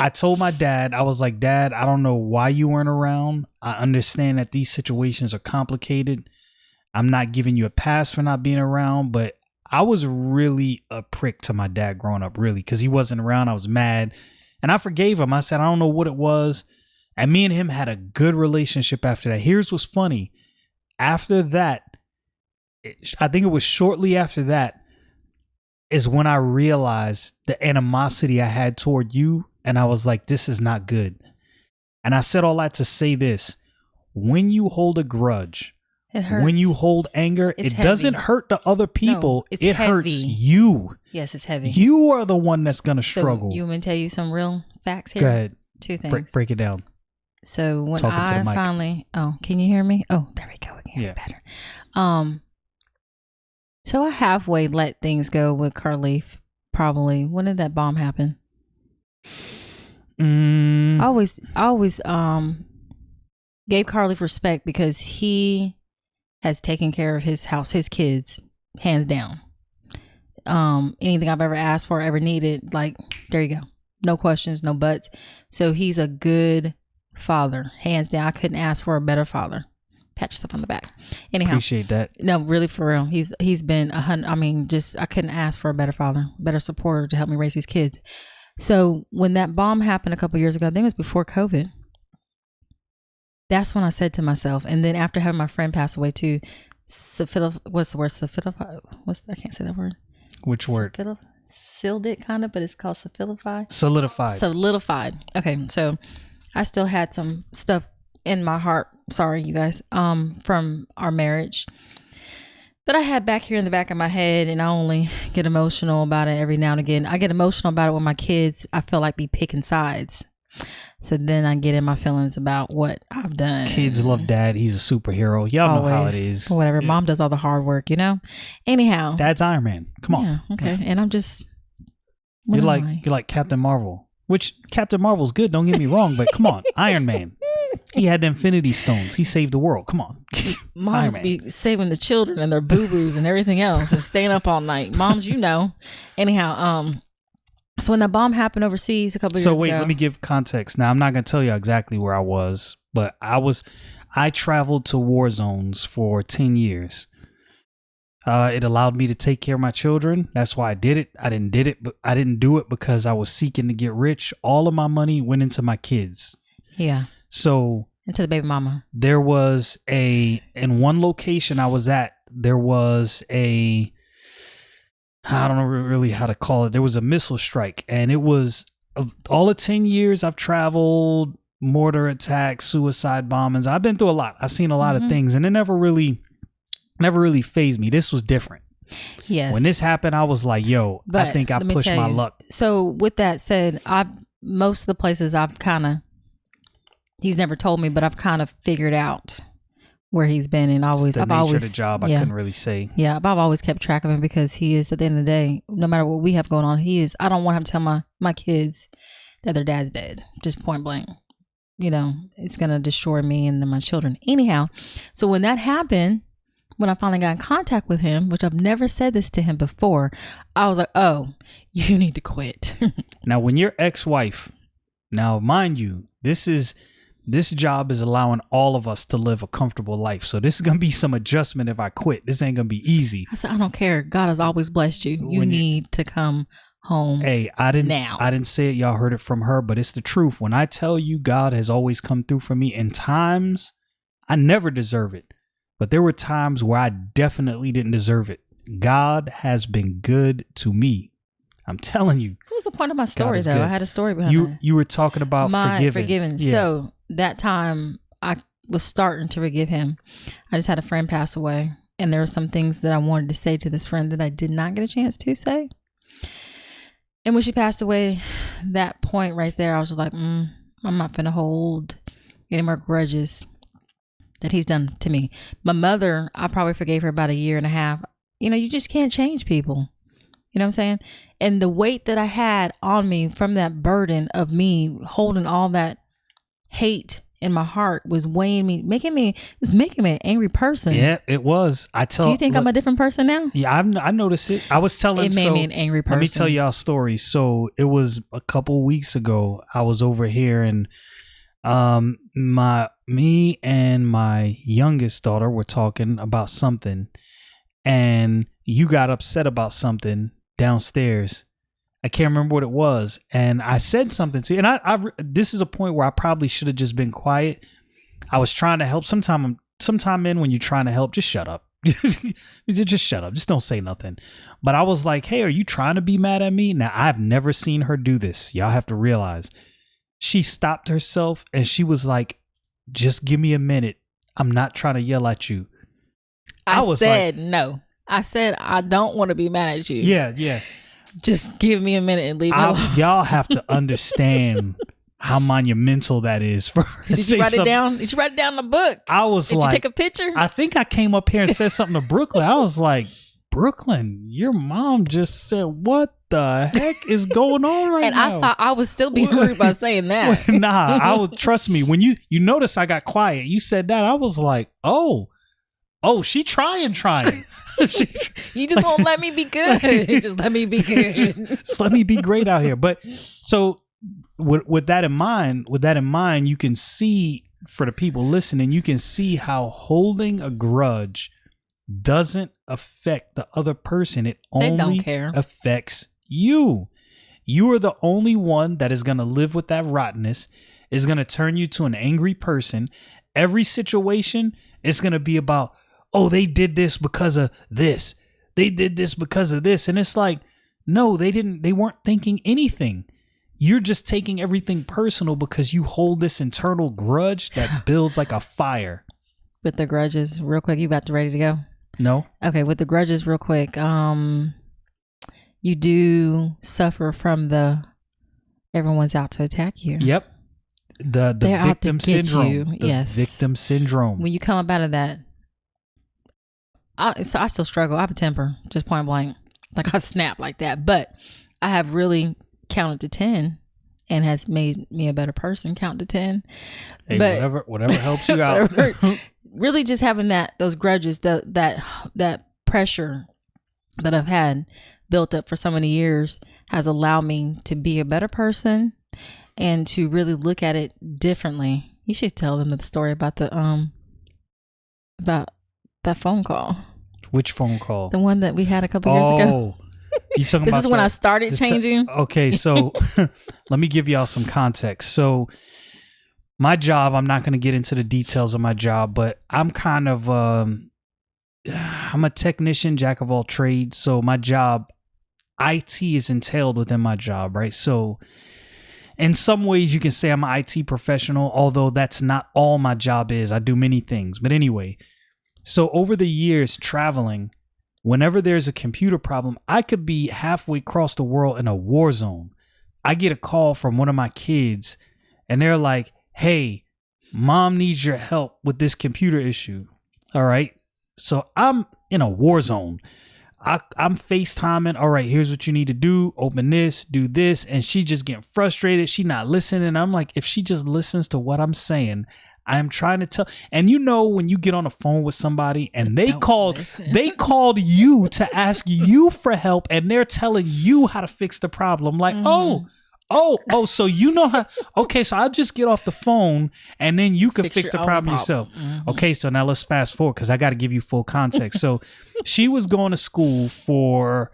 I told my dad, I was like, Dad, I don't know why you weren't around. I understand that these situations are complicated. I'm not giving you a pass for not being around, but I was really a prick to my dad growing up, really, because he wasn't around. I was mad and I forgave him. I said, I don't know what it was. And me and him had a good relationship after that. Here's what's funny. After that, I think it was shortly after that is when I realized the animosity I had toward you. And I was like, this is not good. And I said all that to say this. When you hold a grudge, it hurts. When you hold anger, it doesn't hurt the other people. No, it hurts you. Yes, it's heavy. You are the one that's going to struggle. So you want me to tell you some real facts here? Go ahead. 2 things. Break it down. So when I finally, can you hear me? Oh, there we go. I can hear me better. So I halfway let things go with Carleaf. Probably. When did that bomb happen? I always gave Carleaf respect because he has taken care of his house, his kids, hands down. Anything I've ever asked for, ever needed, like, there you go. No questions, no buts. So he's a good father, hands down. I couldn't ask for a better father. Pat yourself on the back. Anyhow, appreciate that. No, really, for real. He's been I couldn't ask for a better father, better supporter to help me raise these kids. So when that bomb happened a couple years ago, I think it was before COVID. That's when I said to myself, and then after having my friend pass away too, what's the word? I can't say that word. Which word? sealed it kind of, but it's called solidified. Solidified. Okay, so I still had some stuff in my heart. Sorry, you guys. From our marriage that I had back here in the back of my head, and I only get emotional about it every now and again. I get emotional about it when my kids, I feel like, be picking sides. So then I get in my feelings about what I've done. Kids love dad. He's a superhero. Y'all know how it is. Whatever. Yeah. Mom does all the hard work, Anyhow. Dad's Iron Man. Come on. Yeah, okay. Yeah. And I'm just... You're like Captain Marvel. Which Captain Marvel's good, don't get me wrong, but come on. Iron Man. He had the Infinity Stones. He saved the world. Come on. Moms be saving the children and their boo-boos and everything else and staying up all night. Moms, Anyhow, so when that bomb happened overseas a couple years ago. So wait, let me give context. Now, I'm not going to tell you exactly where I was, but I traveled to war zones for 10 years. It allowed me to take care of my children. That's why I did it. I didn't do it because I was seeking to get rich. All of my money went into my kids. Yeah. So into the baby mama. There was in one location I was at, there was I don't know really how to call it. There was a missile strike, and it was all the 10 years I've traveled, mortar attacks, suicide bombings. I've been through a lot. I've seen a lot of things, and it never really fazed me. This was different. Yes. When this happened, I was like, yo, I think I pushed my luck. So with that said, most of the places he's never told me, but I've kind of figured out where he's been, and I've always of the job. I couldn't really say. Yeah, but I've always kept track of him because he is, at the end of the day, no matter what we have going on, he is. I don't want him to tell my kids that their dad's dead, just point blank. It's gonna destroy me and then my children. Anyhow, so when that happened, when I finally got in contact with him, which I've never said this to him before, I was like, "Oh, you need to quit." Now, when your ex-wife, now mind you, this job is allowing all of us to live a comfortable life. So this is going to be some adjustment if I quit. This ain't going to be easy. I said, I don't care. God has always blessed you. You need to come home. Hey, I didn't say it. Y'all heard it from her, but it's the truth. When I tell you God has always come through for me in times, I never deserve it. But there were times where I definitely didn't deserve it. God has been good to me. I'm telling you. What was the point of my story, though? Good. I had a story behind that. You were talking about forgiving. Yeah. So that time I was starting to forgive him. I just had a friend pass away, and there were some things that I wanted to say to this friend that I did not get a chance to say. And when she passed away, that point right there, I was just like, I'm not finna hold any more grudges that he's done to me. My mother, I probably forgave her about 1.5 years. You just can't change people. You know what I'm saying? And the weight that I had on me from that burden of me holding all that hate in my heart was weighing me, making me an angry person. Yeah, it was. Do you think I'm a different person now? Yeah, I noticed it. I was telling. It made me an angry person. Let me tell y'all a story. So it was a couple weeks ago. I was over here, and me and my youngest daughter were talking about something, and you got upset about something downstairs. I can't remember what it was, and I said something to you. And I this is a point where I probably should have just been quiet. I was trying to help. Sometime when you're trying to help, just shut up. Just shut up. Just don't say nothing. But I was like, hey, are you trying to be mad at me? Now, I've never seen her do this. Y'all have to realize. She stopped herself and she was like, just give me a minute. I'm not trying to yell at you. I said no. I said, I don't want to be mad at you. Yeah. Just give me a minute and leave me alone. Y'all have to understand how monumental that is for her. Did you write it down? Did you write it down in the book? Did you take a picture? I think I came up here and said something to Brooklyn. I was like, Brooklyn, your mom just said, what the heck is going on right now? And I thought I would still be hurt by saying that. Nah, trust me. When you notice I got quiet, you said that, I was like, oh, she trying. You just won't let me be good. Just let me be good. Just let me be great out here. But so with that in mind, you can see, for the people listening, you can see how holding a grudge doesn't affect the other person. It only affects you. You are the only one that is going to live with that rottenness, is going to turn you to an angry person. Every situation is going to be about, oh, they did this because of this. They did this because of this. And it's like, No, they didn't. They weren't thinking anything. You're just taking everything personal because you hold this internal grudge that builds like a fire. With the grudges, real quick, you about to ready to go? No. Okay, with the grudges, real quick, you do suffer from the everyone's out to attack you. Yep. The They're victim out to get syndrome. you. Yes. Victim syndrome. When you come up out of that, I still struggle. I have a temper, just point blank. Like I snap like that, but I have really counted to 10 and has made me a better person. Count to 10. Hey, but whatever helps you out. Really just having those grudges, that pressure that I've had built up for so many years has allowed me to be a better person and to really look at it differently. You should tell them the story about about that phone call. Which phone call? The one that we had a couple years ago. You talking this about is when I started changing. Okay, so let me give y'all some context. So my job, I'm not going to get into the details of my job, but I'm kind of I'm a technician, jack of all trades. So my job, IT is entailed within my job, right? So in some ways you can say I'm an IT professional, although that's not all my job is. I do many things. But anyway, so over the years traveling, whenever there's a computer problem, I could be halfway across the world in a war zone. I get a call from one of my kids and they're like, hey, mom needs your help with this computer issue. All right. So I'm in a war zone. I'm FaceTiming. All right, here's what you need to do. Open this, do this. And she just getting frustrated. She not listening. I'm like, if she just listens to what I'm saying, I'm trying to tell. And you know, when you get on the phone with somebody and they called you to ask you for help and they're telling you how to fix the problem. Like, so you know how, okay, so I'll just get off the phone and then you can fix the problem yourself. Mm-hmm. Okay, so now let's fast forward because I got to give you full context. So she was going to school for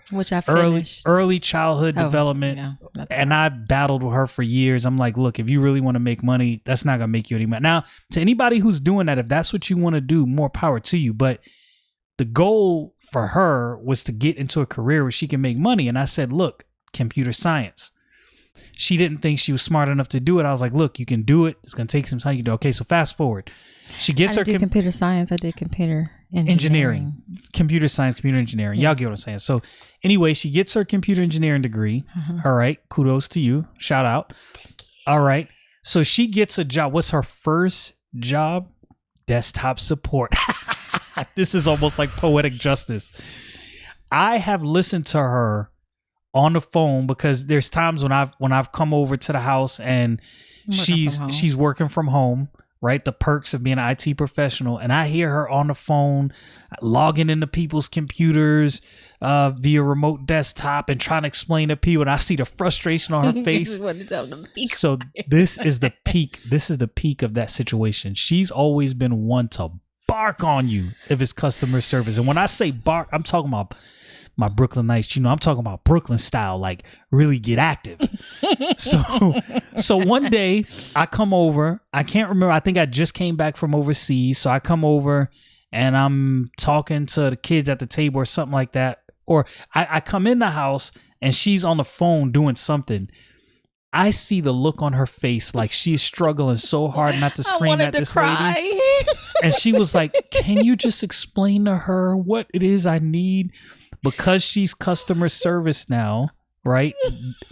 early childhood development. Yeah, and I battled with her for years. I'm like, look, if you really want to make money, that's not going to make you any money. Now, to anybody who's doing that, if that's what you want to do, more power to you. But the goal for her was to get into a career where she can make money. And I said, look, computer science. She didn't think she was smart enough to do it. I was like, look, you can do it. It's going to take some time. You do. Okay, so fast forward. She gets her computer science. I did computer engineering. Computer science, computer engineering. Yeah. Y'all get what I'm saying. So anyway, she gets her computer engineering degree. Mm-hmm. All right. Kudos to you. Shout out. All right. So she gets a job. What's her first job? Desktop support. This is almost like poetic justice. I have listened to her on the phone because there's times when I've come over to the house and she's working from home, right? The perks of being an IT professional. And I hear her on the phone logging into people's computers via remote desktop and trying to explain to people. And I see the frustration on her face. So this is the peak. This is the peak of that situation. She's always been one to bark on you if it's customer service. And when I say bark, I'm talking about my Brooklynites, I'm talking about Brooklyn style, like really get active. So one day I come over, I can't remember. I think I just came back from overseas. So I come over and I'm talking to the kids at the table or something like that. Or I come in the house and she's on the phone doing something. I see the look on her face like she's struggling so hard not to scream at this lady. And she was like, can you just explain to her what it is I need? Because she's customer service now, right?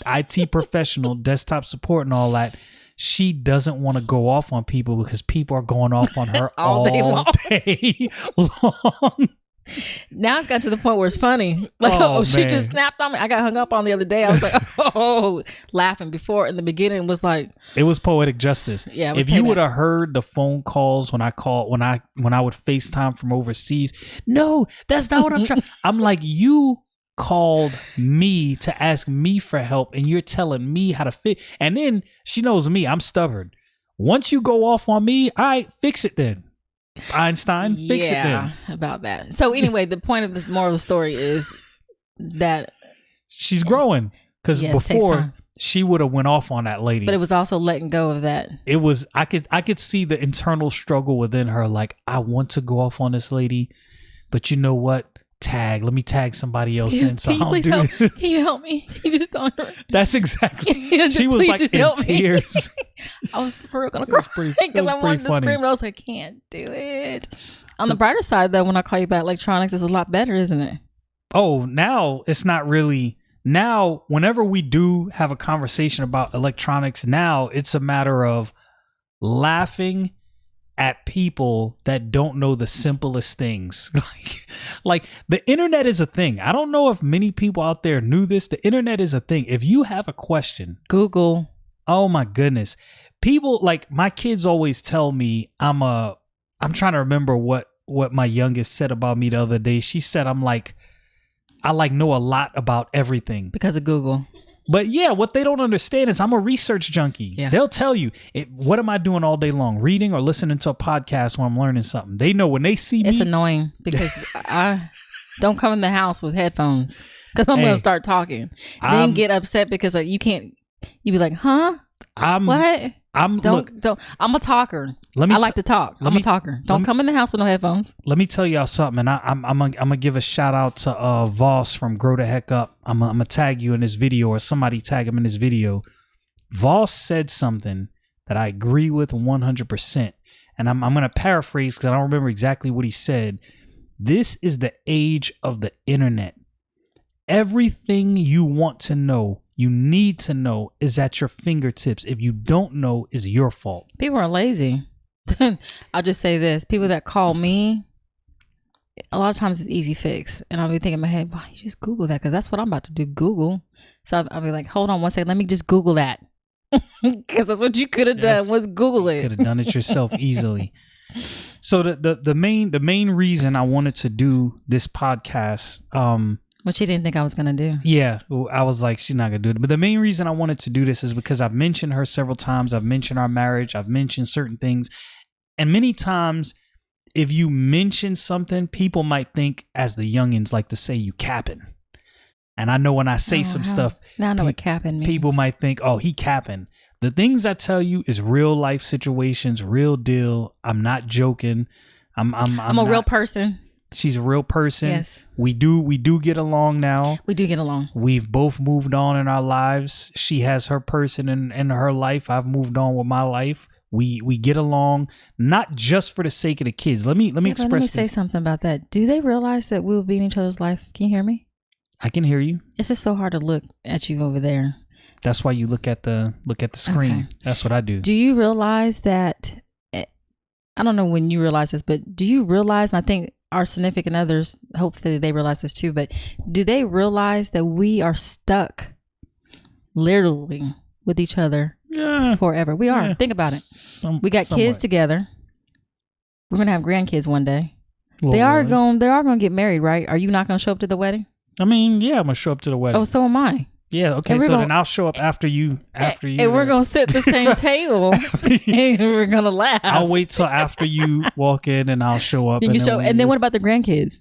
IT professional, desktop support and all that. She doesn't want to go off on people because people are going off on her all day long. Now it's got to the point where it's funny. Like, she just snapped on me. I got hung up on the other day. I was like, laughing. Before in the beginning was like, it was poetic justice. Yeah. If you would have heard the phone calls when I would FaceTime from overseas, no, that's not what I'm trying. I'm like, you called me to ask me for help and you're telling me how to fit. And then she knows me. I'm stubborn. Once you go off on me, all right, fix it then. Einstein, fix it then. About that. So anyway, the point of this moral of the story is that she's growing because before she would have went off on that lady. But it was also letting go of that. It was, I could see the internal struggle within her. Like, I want to go off on this lady, but you know what? tag. Let me tag somebody else in. So I Can you don't please do help? this. Can you help me? Can you just talk to her? That's exactly. Yeah, She was please like just in help me. tears. I was for real gonna It was cry pretty- it because was I wanted pretty to funny. scream, but I was like, can't do it. On the brighter side, though, when I call you about electronics, it's a lot better, isn't it? Oh, now it's not really. Now, whenever we do have a conversation about electronics, now it's a matter of laughing at people that don't know the simplest things. like the internet is a thing. I don't know if many people out there knew this. The internet is a thing. If you have a question, Google. oh my goodness. People like my kids always tell me I'm trying to remember what my youngest said about me the other day. She said I like know a lot about everything. Because of Google. But yeah, what they don't understand is I'm a research junkie. Yeah. They'll tell you, what am I doing all day long? Reading or listening to a podcast when I'm learning something. They know when they see It's me. annoying because I don't come in the house with headphones because I'm going to start talking. Then get upset because like you can't. You be like, huh? What? Don't. I'm a talker. I like to talk. I'm a talker. Don't come in the house with no headphones. Let me tell y'all something. And I'm gonna give a shout out to Voss from Grow the Heck Up. I'm gonna tag you in this video, or somebody tag him in this video. Voss said something that I agree with 100%, and I'm gonna paraphrase because I don't remember exactly what he said. This is the age of the internet. Everything you want to know, you need to know, is at your fingertips. If you don't know, it's your fault. People are lazy. I'll just say this. People that call me, a lot of times it's easy fix. And I'll be thinking in my head, why don't you just Google that? Because that's what I'm about to do, Google. So I'll be like, hold on one second. Let me just Google that. Because that's what you could have done was Google it. You could have done it yourself easily. So the main reason I wanted to do this podcast, which she didn't think I was going to do. Yeah, I was like, she's not going to do it. But the main reason I wanted to do this is because I've mentioned her several times. I've mentioned our marriage. I've mentioned certain things. And many times, if you mention something, people might think, as the youngins like to say, you capping. And I know when I say some stuff, now I know what capping means. People might think, oh, he capping. The things I tell you is real life situations, real deal. I'm not joking. I'm a real person. She's a real person. Yes. We do get along now. We do get along. We've both moved on in our lives. She has her person in her life. I've moved on with my life. We get along, not just for the sake of the kids. Let me express Let me this. say something about that. Do they realize that we'll be in each other's life? Can you hear me? I can hear you. It's just so hard to look at you over there. That's why you look at the screen. Okay. That's what I do. Do you realize that? I don't know when you realize this, but do you realize? And I think our significant others, hopefully they realize this too, but do they realize that we are stuck literally with each other forever? We are. Think about it. We got kids together. We're going to have grandkids one day. They are going to get married, right? Are you not going to show up to the wedding? I mean, yeah, I'm going to show up to the wedding. Oh, so am I. Yeah, okay, so then I'll show up after you. And we're going to sit at the same table and we're going to laugh. I'll wait till after you walk in and I'll show up. And then what about the grandkids?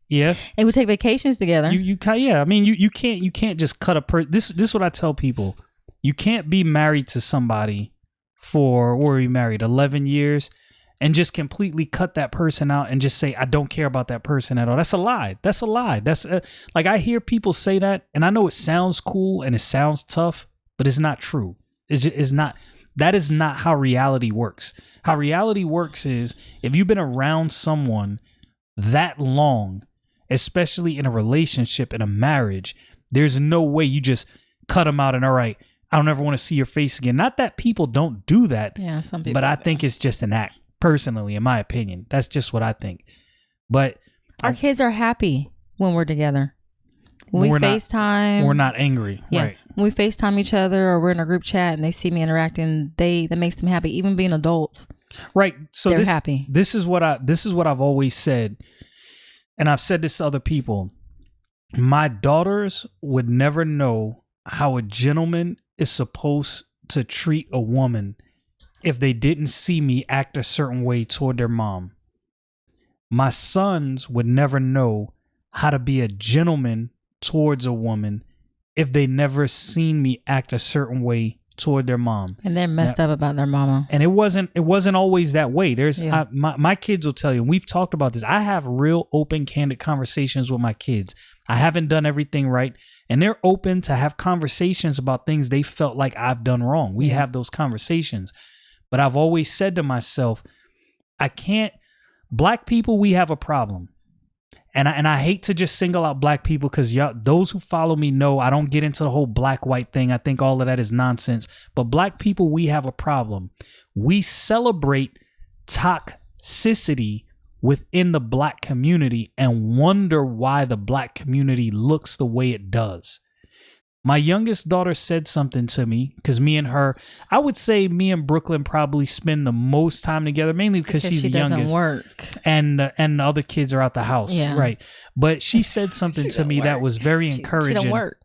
Yeah. And we take vacations together. Yeah, I mean, you can't just cut a this is what I tell people. You can't be married to somebody for, what were we married, 11 years and just completely cut that person out and just say, I don't care about that person at all. That's a lie. That's like, I hear people say that and I know it sounds cool and it sounds tough, but it's not true. It's not. That is not how reality works. How reality works is if you've been around someone that long, especially in a relationship, in a marriage, there's no way you just cut them out and all right, I don't ever want to see your face again. Not that people don't do that. Yeah, some people. But I think it's just an act. Personally, in my opinion, that's just what I think. But our kids are happy when we're together. When we FaceTime, we're not angry. Yeah, right. When we FaceTime each other or we're in a group chat and they see me interacting, that makes them happy. Even being adults, right? So they're happy. This is what I've always said, and I've said this to other people. My daughters would never know how a gentleman is supposed to treat a woman if they didn't see me act a certain way toward their mom. My sons would never know how to be a gentleman towards a woman if they never seen me act a certain way toward their mom. And they're messed up about their mama. And it wasn't always that way. There's Yeah. my kids will tell you, and we've talked about this. I have real open, candid conversations with my kids. I haven't done everything right, and they're open to have conversations about things they felt like I've done wrong. We have those conversations. But I've always said to myself, Black people, we have a problem. And I hate to just single out Black people, because those who follow me know I don't get into the whole black white thing. I think all of that is nonsense. But Black people, we have a problem. We celebrate toxicity within the Black community and wonder why the Black community looks the way it does. My youngest daughter said something to me, because me and her, I would say me and Brooklyn probably spend the most time together, mainly because she's the youngest. Doesn't work. And the other kids are out the house. Yeah. Right. But she said something to me that was very encouraging. She don't work.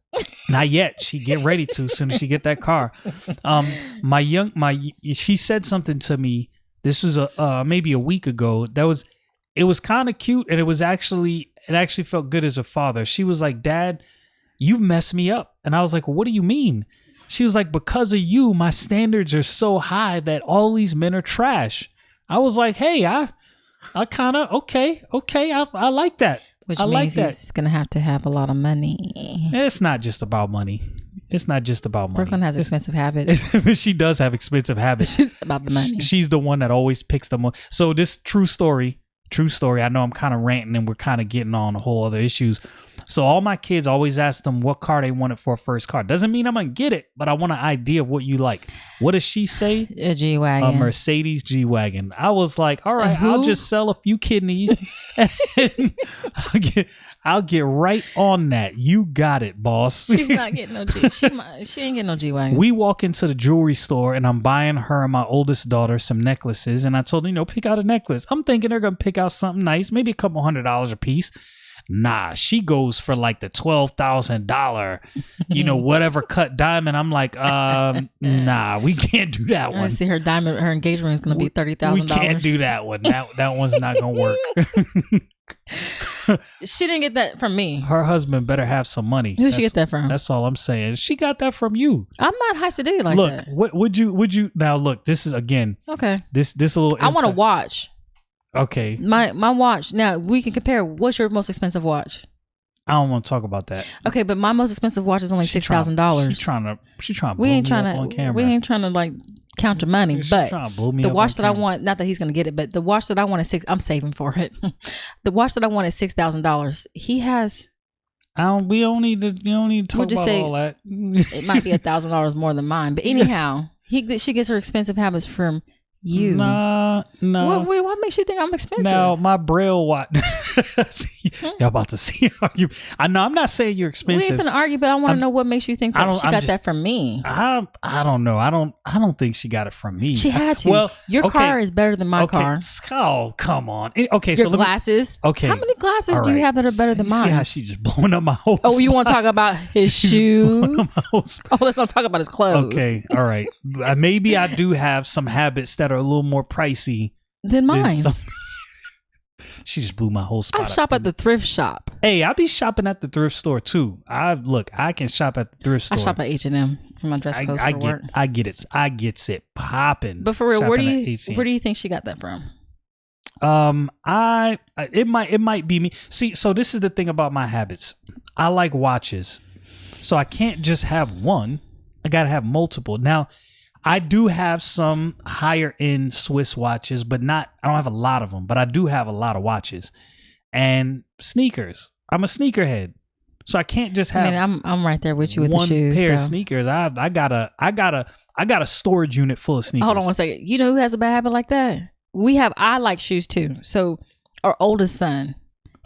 Not yet. She get ready to as soon as she get that car. She said something to me. This was maybe a week ago. It was kind of cute, and it actually felt good as a father. She was like, "Dad, you've messed me up." And I was like, well, what do you mean? She was like, because of you, my standards are so high that all these men are trash. I was like, hey, I kind of, okay. I like that. Which I means like that. He's going to have a lot of money. It's not just about money. Brooklyn has expensive habits. She does have expensive habits. She's about the money. She's the one that always picks them up. So this true story. I know I'm kind of ranting and we're kind of getting on a whole other issues. So all my kids always ask them what car they wanted for a first car. Doesn't mean I'm going to get it, but I want an idea of what you like. What does she say? A G-Wagon. A Mercedes G-Wagon. I was like, all right, I'll just sell a few kidneys and I'll get right on that. You got it, boss. She's not getting no G. She ain't getting no G-Wagon. We walk into the jewelry store and I'm buying her and my oldest daughter some necklaces. And I told her, pick out a necklace. I'm thinking they're going to pick out something nice, maybe a couple $100 a piece. Nah, she goes for like the $12,000, whatever cut diamond. I'm like, nah, we can't do that one. I see her engagement ring is going to be $30,000. We can't do that one. That one's not going to work. She didn't get that from me. Her husband better have some money. Who'd she get that from? That's all I'm saying. She got that from you. I'm not high to do like that. Look, would you now look, this is again. Okay. This a little I want a watch. Okay. My watch. Now we can compare. What's your most expensive watch? I don't want to talk about that. Okay, but my most expensive watch is only $6,000. She's trying to blow me up on camera. We ain't trying to like count your money. But the watch that I want, not that he's gonna get it, but the watch that I want is I'm saving for it. The watch that I want is $6,000. He has. We don't need to talk about all that. It might be $1,000 more than mine, but anyhow, she gets her expensive habits from you. No. What makes you think I'm expensive? Now, my Braille watch. Y'all about to see an argument. I know. I'm not saying you're expensive. We ain't gonna argue, but I want to know what makes you think that she got that from me. I don't know. I don't think she got it from me. She had to. Well, your car is better than my car. Oh, come on. Okay, your glasses. Okay. How many glasses do you have that are better than mine? See how she just blowing up my whole spot? You want to talk about his shoes? Let's not talk about his clothes. Okay. All right. Maybe I do have some habits that are a little more pricey than mine. She just blew my whole spot. I shop at the thrift shop. Hey, I be shopping at the thrift store too. I can shop at the thrift store. I shop at H&M for my dress clothes for work. I get it popping. But for real, where do you think she got that from? It might be me. See, so this is the thing about my habits. I like watches, so I can't just have one. I gotta have multiple. Now, I do have some higher end Swiss watches, but I don't have a lot of them, but I do have a lot of watches and sneakers. I'm a sneakerhead. So I can't just have. I mean, I'm right there with you with the shoes. One pair of sneakers. I got a storage unit full of sneakers. Hold on one second. You know who has a bad habit like that? I like shoes too. So our oldest son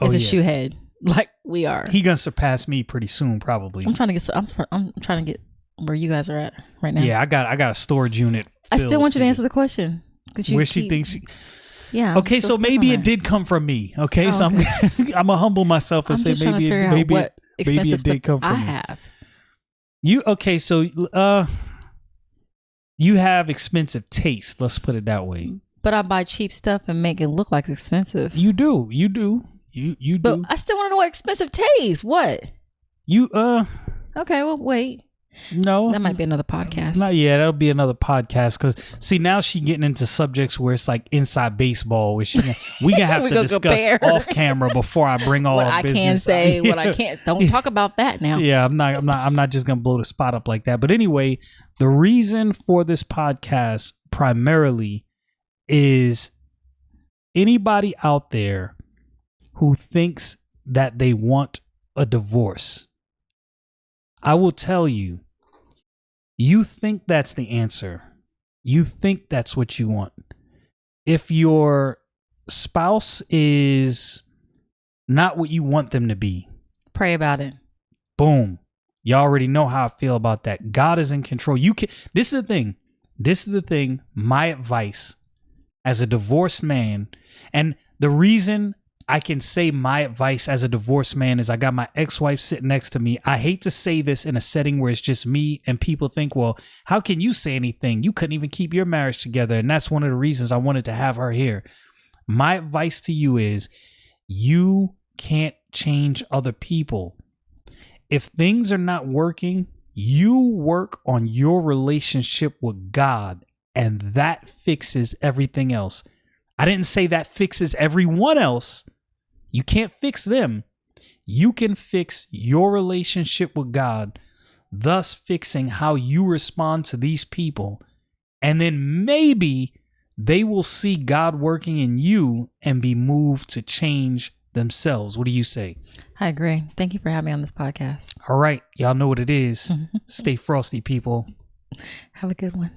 is a shoe head, like we are. He gonna surpass me pretty soon, probably. I'm trying to get where you guys are at right now. Yeah, I got a storage unit. I still want you to answer the question. She thinks she. Yeah. Okay, so maybe it did come from me. Okay, so okay. I'm gonna humble myself and say maybe it did come from me. I have. So you have expensive taste. Let's put it that way. But I buy cheap stuff and make it look like expensive. You do. You do. But I still want to know what expensive taste. What? You Okay, well, wait. No, That might be another podcast. not yet. That'll be another podcast. Because see, now she getting into subjects where it's like inside baseball, where we gonna have We to gonna discuss compare. off camera before I bring all What our I business. can say, what I can't. Don't talk about that now. Yeah, I'm not just gonna blow the spot up like that. But anyway, the reason for this podcast primarily is anybody out there who thinks that they want a divorce. I will tell you, you think that's the answer. You think that's what you want. If your spouse is not what you want them to be, Pray about it. boom. You already know how I feel about that. God is in control. You can. This is the thing. This is the thing. My advice as a divorced man, and the reason I can say my advice as a divorced man is I got my ex-wife sitting next to me. I hate to say this in a setting where it's just me and people think, well, how can you say anything? You couldn't even keep your marriage together. And that's one of the reasons I wanted to have her here. My advice to you is you can't change other people. If things are not working, you work on your relationship with God, and that fixes everything else. I didn't say that fixes everyone else. You can't fix them. You can fix your relationship with God, thus fixing how you respond to these people. And then maybe they will see God working in you and be moved to change themselves. What do you say? I agree. Thank you for having me on this podcast. All right. Y'all know what it is. Stay frosty, people. Have a good one.